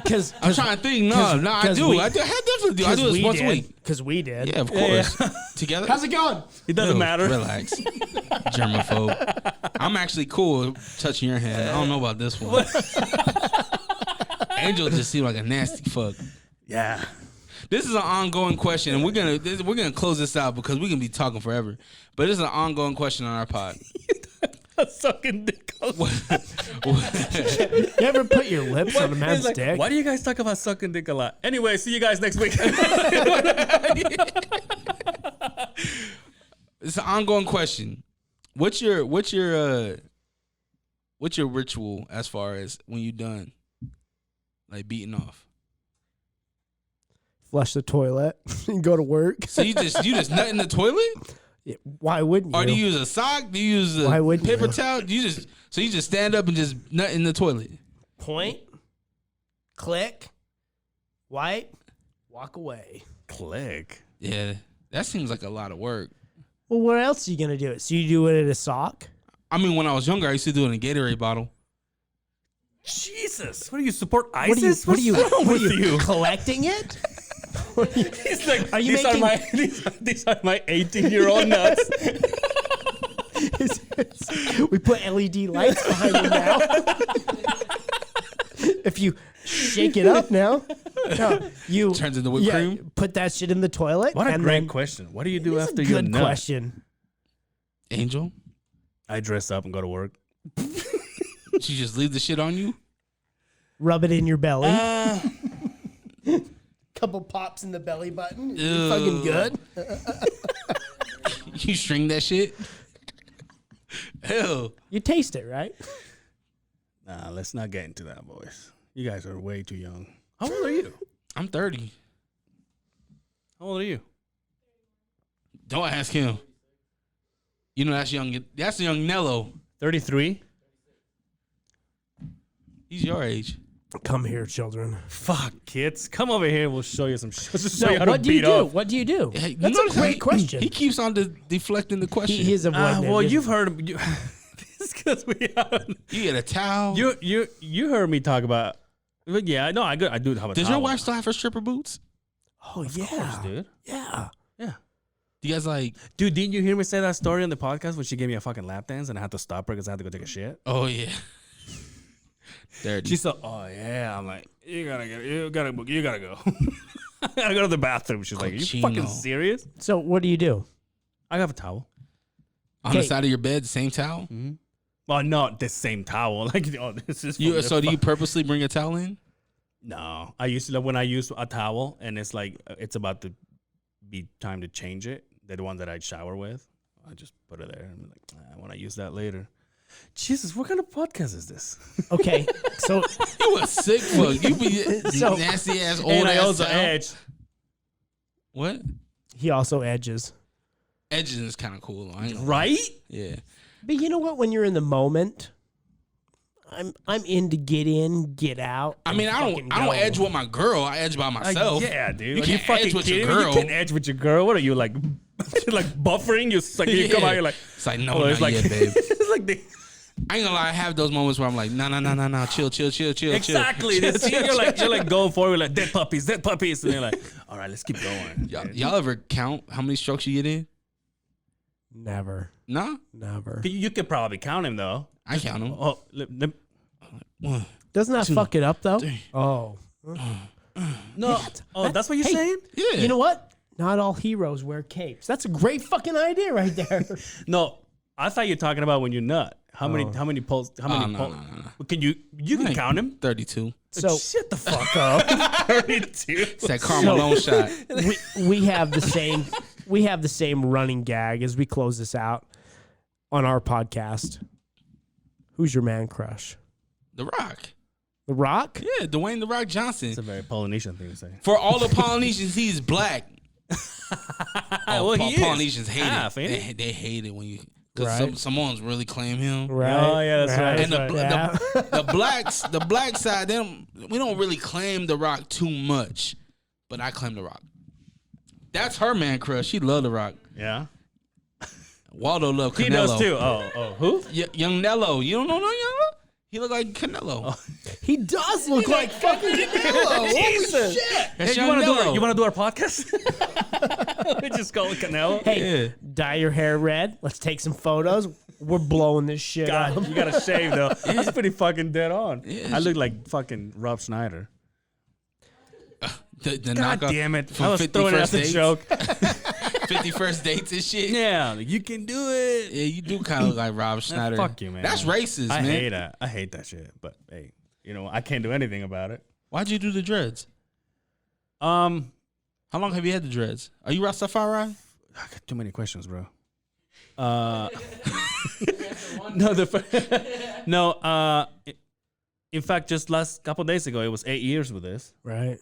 Because I'm trying to think. No, I do. I definitely do. I do this once a week. Because we did. Yeah, of course. Together. How's it going? It doesn't matter. Relax. Germaphobe. I'm actually cool touching your hand. I don't know about this one. Angel just seemed like a nasty fuck. Yeah. This is an ongoing question, and we're gonna close this out because we can be talking forever. But this is an ongoing question on our pod. Sucking dick. You ever put your lips on a man's like, dick? why do you guys talk about sucking dick a lot? Anyway, see you guys next week. It's an ongoing question. What's your ritual as far as when you done like beating off? Flush the toilet and go to work. So you just nut in the toilet? Yeah, why wouldn't you? Or do you use a sock? Do you use a paper towel? Do you just stand up and just nut in the toilet? Point, click, wipe, walk away. Click. Yeah, that seems like a lot of work. Well, what else are you gonna do it? So you do it in a sock? I mean, when I was younger, I used to do it in a Gatorade bottle. Jesus, what do you support What ISIS? are you with you? Collecting it? He's like, Are you these are my 18-year-old nuts. We put LED lights behind you now. If you shake it up now, you Turns into whipped cream? Put that shit in the toilet. What a and great then, question. What do you do It's after a you good nut? question. Angel, I dress up and go to work. she just leave the shit on you? Rub it in your belly. Couple pops in the belly button. You're fucking good. You string that shit? Hell. You taste it, right? Nah, let's not get into that, boys. You guys are way too young. How old are you? I'm 30. How old are you? Don't ask him. You know that's young Nello. 33. He's your age. Come here, children. Fuck, kids. Come over here. We'll show you some shit. Let's just show So you how to what do you beat do? up. What do you do? Hey, you That's notice a great he- question. He keeps on deflecting the question. He's avoiding it. Well, you've heard him. It's because we haven't. You get a towel. You heard me talk about. But yeah, no, I do have a Does towel. your wife still have her stripper boots? Oh, yeah. Of course, dude. Yeah. Yeah. Do you guys like? Dude, didn't you hear me say that story on the podcast when she gave me a fucking lap dance and I had to stop her because I had to go take a shit? Oh yeah. Dirty. She said, "Oh yeah." I'm like, "You gotta go. I gotta go to the bathroom." She's like, "Are you fucking Cochino. serious?" So what do you do? I have a towel. On the Okay. side of your bed, the same towel. Well, not the same towel. Like, oh, this is. So do you purposely bring a towel in? No, I used to when I use a towel and it's like it's about to be time to change it. The one that I shower with, I just put it there. I'm like, I want to use that later. Jesus, what kind of podcast is this? Okay, so You a sick fuck. You be So- nasty ass old And I ass also sound. edge. What? he also edges. Edging is kind of cool. I ain't gonna lie. Right? Yeah. But you know what? When you're in the moment, I'm into get in, get out. I and mean, I fucking don't go. edge with my girl. I edge by myself. Yeah, dude. You Are can't fucking edge with your kidding me? girl. You can't edge with your girl. What are you like? Like buffering? You come out, you're like, It's like, no, oh, not it's like, yet, babe. it's like the, I ain't gonna lie. I have those moments where I'm like, no, chill. exactly. You're like going forward, like dead puppies, and you're like, all right, let's keep going. Y'all ever count how many strokes you get in? Never, Nah, never. You could probably count him though. I count them. Oh, One. Doesn't that fuck it up though? Oh, no. Oh, that's what you're saying? Yeah. you know what? Not all heroes wear capes. That's a great fucking idea right there. No, I thought you were talking about when you're nut. How many pulls? How many no, pulls? no. Can you can count him? 32. So Shut the fuck up. 32. It's that Carmelo shot. we have the same running gag as we close this out on our podcast. Who's your man crush? The Rock. The Rock? Yeah, Dwayne The Rock Johnson. It's a very Polynesian thing to say. For all the Polynesians, he's black. Well, he is. Polynesians hate Half, it. ain't They hate it when you, because Right. Samoans really claim him. Right. Oh, yeah, that's right. And Yeah. the black side, we don't really claim The Rock too much, but I claim The Rock. That's her man crush. She love The Rock. Yeah. Waldo love Canelo. He does too. Oh, who? Young Nello. You don't know no Young Nello? He look like Canelo. He does look like fucking Canelo. Jesus. That's Hey, you Young Nello. want to do our podcast? We just call it Canelo. Hey, Yeah. dye your hair red. Let's take some photos. We're blowing this shit up. God, you gotta shave though. That's pretty fucking dead on. Yeah. I look like fucking Rob Schneider. The God knockoff damn it! from I was 50 throwing it as First a Dates. joke. 50 First Dates and shit. Yeah, like, you can do it. Yeah, you do kind of look like Rob Schneider. Fuck you, man. That's racist, I man. hate that. I hate that shit. But hey, I can't do anything about it. Why'd you do the dreads? How How long have you had the dreads? Are you Rastafari? I got too many questions, bro. No, in fact, just last couple days ago, it was 8 years with this. Right.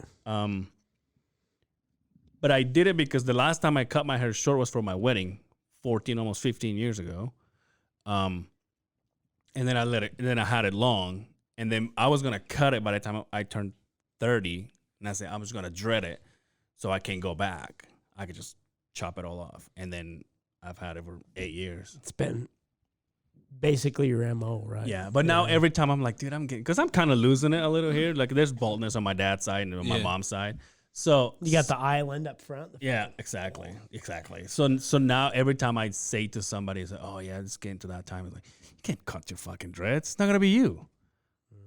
But I did it because the last time I cut my hair short was for my wedding, 14, almost 15 years ago. And then I let it. And then I had it long, and then I was gonna cut it by the time I turned 30, and I said I'm just gonna dread it, so I can't go back. I could just chop it all off, and then I've had it for 8 years. It's been basically your MO, right? Yeah, but now every time I'm like, dude, I'm getting, because I'm kind of losing it a little here. Like, there's baldness on my dad's side and on my Yeah. mom's side. So You got the island up front. yeah, exactly. So now every time I say to somebody, it's like, oh yeah, it's getting to that time. It's like, you can't cut your fucking dreads. It's not gonna be you.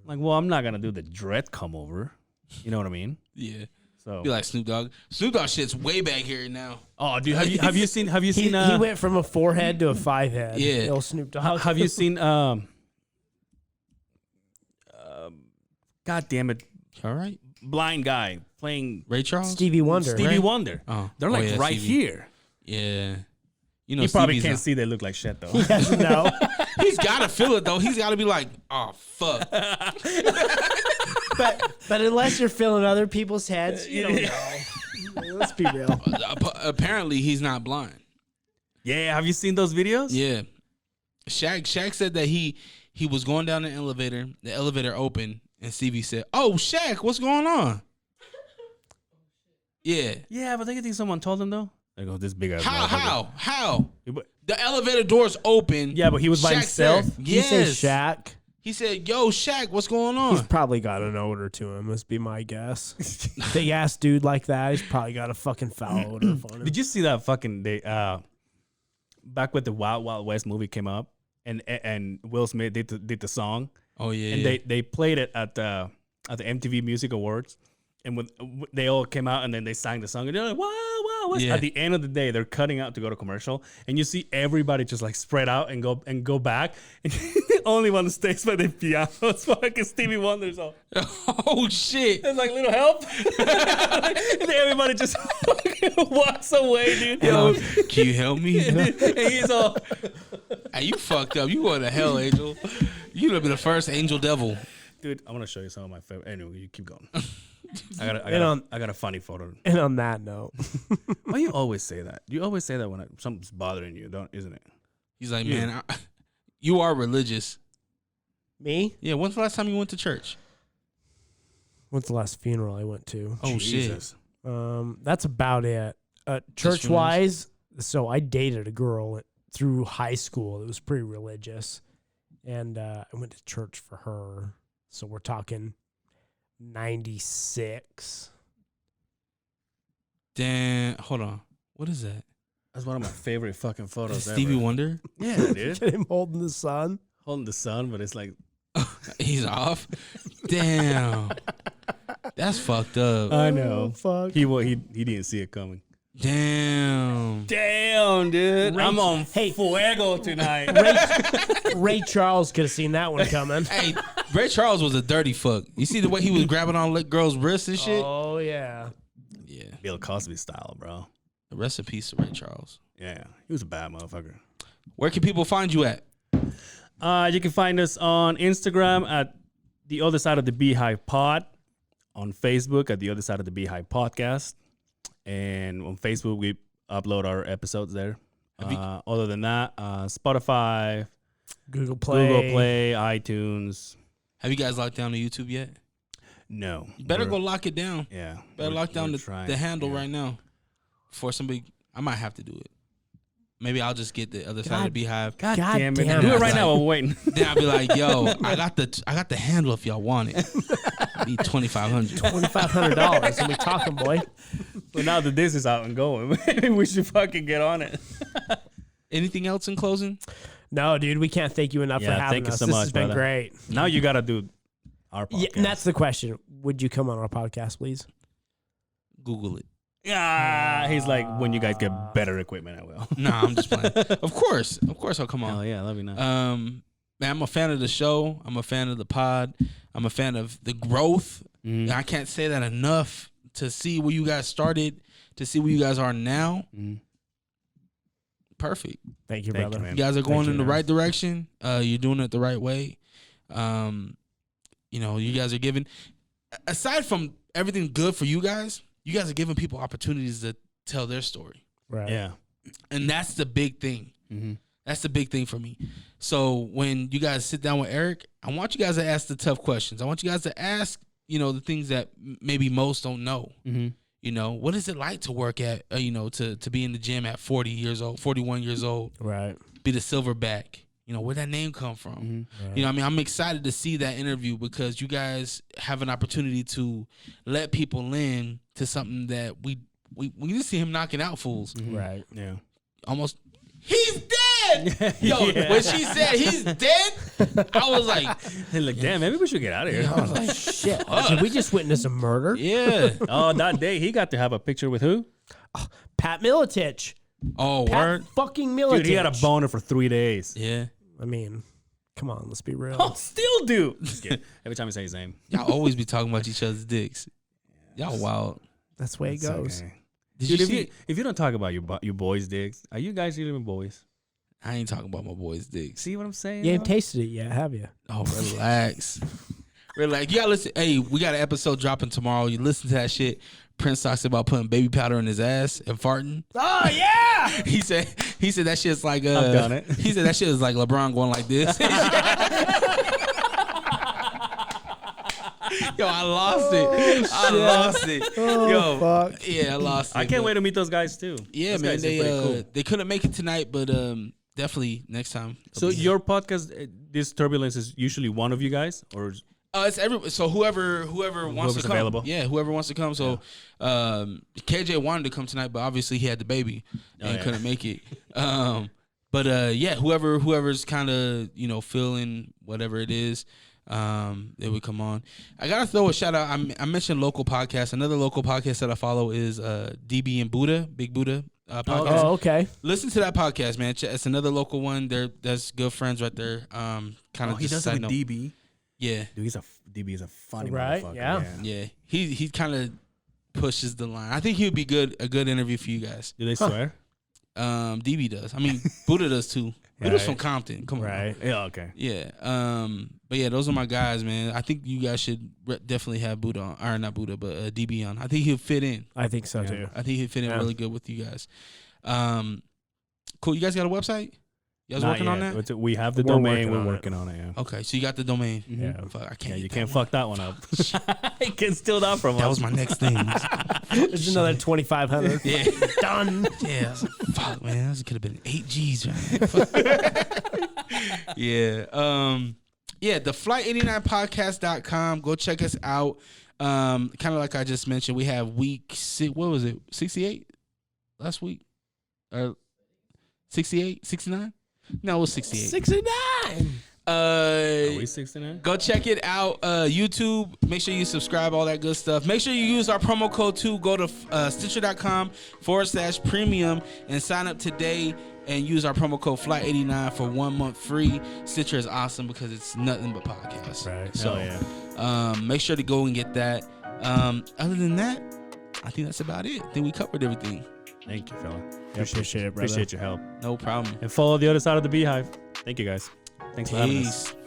Like, well, I'm not gonna do the dread come over. You know what I mean? Yeah. So Be like Snoop Dogg. Snoop Dogg shit's way back here now. oh, dude, have you seen He went from a 4-head to a 5-head. Yeah. Old Snoop Dogg. have you seen God damn it, All right. blind guy playing Ray Charles? Stevie Wonder. Stevie Wonder? Oh. They're Oh, like yeah, right Stevie. here. Yeah. You know, You probably Stevie's can't not- see they look like shit though. He doesn't know. He's got to feel it, though. He's got to be like, oh, fuck. but unless you're filling other people's heads, you don't know. Let's be real. Apparently, he's not blind. Yeah, have you seen those videos? Yeah. Shaq said that he was going down the elevator opened, and Stevie said, oh, Shaq, what's going on? Yeah. Yeah, but I think someone told him though. They go, this big ass. How? motherfucker." The elevator doors open. Yeah, but he was by Shaq himself. said- You say Yes. Shaq. He said, yo, Shaq, what's going He's on? probably got an odor to him. Must be my guess. Big ass dude like that. He's probably got a fucking foul odor on him. Did you see that fucking day? Back when the Wild Wild West movie came up, and Will Smith did the song, Oh, yeah. and they played it at the MTV Music Awards, and when they all came out and then they sang the song, and they're like, wow, wow, Yeah. At the end of the day, they're cutting out to go to commercial, and you see everybody just like spread out and go back. And the only one that stays by the piano is fucking Stevie Wonder's all. Oh shit! It's like little help, and then everybody just walks away, dude. Yo, can you help me? And he's all. Hey, you fucked up. You going to hell, Angel. You gonna be the first angel devil. Dude, I want to show you some of my favorite. Anyway, you keep going. I got a funny photo. And on that note, Why you always say that? You always say that when something's bothering you, isn't it? He's like, man, you are religious. me? Yeah. When's the last time you went to church? What's the last funeral I went to? Oh Jesus. That's about it. Church wise, so I dated a girl through high school. It was pretty religious, and I went to church for her. So we're talking 96. Damn. Hold on. What is that? That's one of my favorite fucking photos Stevie ever. Wonder. Yeah, dude. Him holding the sun. Holding the sun, but it's like He's off. Damn. That's fucked up. I know. Fuck. He didn't see it coming. Damn. Damn, dude. I'm on fuego tonight. Ray Charles could have seen that one coming. Hey, Ray Charles was a dirty fuck. You see the way he was grabbing on girls' wrists and shit? Oh yeah. Yeah. Bill Cosby style, bro. Rest in peace to Ray Charles. Yeah, he was a bad motherfucker. Where can people find you at? You can find us on Instagram at The Other Side of the Beehive Pod, on Facebook at The Other Side of the Beehive Podcast, and on Facebook we upload our episodes there. Other than that, Spotify, Google Play, iTunes. Have you guys locked down the YouTube yet? No, You better go lock it down. Yeah, Better lock down we're the trying, handle yeah. right now. Before somebody, I might have to do it. Maybe I'll just get the other side of the Beehive. God God damn it! damn Do it. it right now. I'm waiting. Then I'll be like, yo, I got the handle if y'all want it. Be $2,500. $2,500, and we talking, boy. But now that this is out and going, maybe we should fucking get on it. Anything else in closing? No, dude, we can't thank you enough for Yeah, having thank you us. so This much, has been brother. great. Now you got to do our podcast. Yeah, and that's the question. Would you come on our podcast, please? Google it. Yeah, he's like, when you guys get better equipment, I will. Nah, I'm just playing. Of course I'll come on. Oh yeah, love you now. Man, I'm a fan of the show. I'm a fan of the pod. I'm a fan of the growth. Mhm. I can't say that enough. To see where you guys started, to see where you guys are now. Mhm. Perfect. Thank you, Thank brother. you, man. You guys are going Thank in you, the man. right direction. You're doing it the right way. You guys are giving, aside from everything good for you guys are giving people opportunities to tell their story. Right. Yeah. And that's the big thing. Mm-hmm. That's the big thing for me. So when you guys sit down with Eric, I want you guys to ask the tough questions. I want you guys to ask, the things that maybe most don't know. Mm-hmm. What is it like to work at, to be in the gym at 40 years old, 41 years old, Right. be the silverback? Where'd that name come from? Mm-hmm. I'm excited to see that interview because you guys have an opportunity to let people in to something that we just see him knocking out fools. Mm-hmm. Right. Yeah. Almost, he's dead. Yo, Yeah. when she said he's dead, I was like, Hey, like, damn, maybe we should get out of here. I was like, Shit. Did we just witness a murder? yeah. Oh, that day he got to have a picture with who? Pat Militich. Oh, Pat word. fucking Militich. Dude, he had a boner for 3 days. Yeah. I mean, come on, let's be real. Oh, still do. Just kidding. Every time I say his name. Y'all always be talking about each other's dicks. Y'all wild. That's the way it It's goes. okay. Did Dude, you see? if you don't talk about your boys' dicks, are you guys even boys? I ain't talking about my boys' dicks. See what I'm saying? You ain't though? tasted it yet, have you? Oh, relax. Relax. You gotta listen. Hey, we got an episode dropping tomorrow. You listen to that shit. Prince talks about putting baby powder in his ass and farting. Oh, yeah! He said that shit's like I've done it. He said that shit is like LeBron going like this. Yo, I lost it. I lost it. Yo, fuck. yeah, I lost it. I can't but- wait to meet those guys too. Yeah, Those man. guys seem pretty cool. They couldn't make it tonight, but definitely next time. So your podcast, this Turbulence, is usually one of you guys, or It's whoever wants to Whoever's come. available. Yeah, whoever wants to come. So KJ wanted to come tonight, but obviously he had the baby and yeah. couldn't make it. But whoever's kind of feeling whatever it is, They would come on. I gotta throw a shout out. I mentioned local podcasts. Another local podcast that I follow is DB and Buddha, Big Buddha podcast. Oh, okay. Listen to that podcast, man. It's another local one. That's good friends right there. Kind of. he does it with DB. Yeah, Dude, DB is a funny Right, motherfucker. yeah. yeah. He kind of pushes the line. I think he would be a good interview for you guys. Do they swear? DB does. I mean, Buddha does too. Buddha's from Compton. Come on. Right. Yeah. Okay. Yeah. But yeah, those are my guys, man. I think you guys should definitely have Buddha on, or not Buddha, but DB on. I think he'll fit in. I think so too. I think he'll fit in Yeah. really good with you guys. Cool. You guys got a website? You guys Not working on yet. that? We have the We're domain. working We're on it. working on it. Yeah. Okay, so you got the domain. Yeah. Fuck, I can't. Yeah, get you that can't one. fuck that one up. You can steal that from That us. was my next thing. There's another 2,500. Yeah. Done. Yeah, I was like, fuck, man, that could have been 8 G's right there. Yeah. Yeah, the flight89podcast.com. Go check us out. Kind of like I just mentioned, we have what was it? 68 last week? 68? 69? No, it was 68. 69. Are we 69? Go check it out. YouTube. Make sure you subscribe, all that good stuff. Make sure you use our promo code too. Go to Stitcher.com/premium and sign up today and use our promo code Flight89 for 1 month free. Stitcher is awesome because it's nothing but podcasts. Right. So Hell make sure to go and get that. Other than that, I think that's about it. I think we covered everything. Thank you, fella. Appreciate it, brother. Appreciate your help. No problem. And follow the other side of the Beehive. Thank you, guys. Thanks for having us. Peace.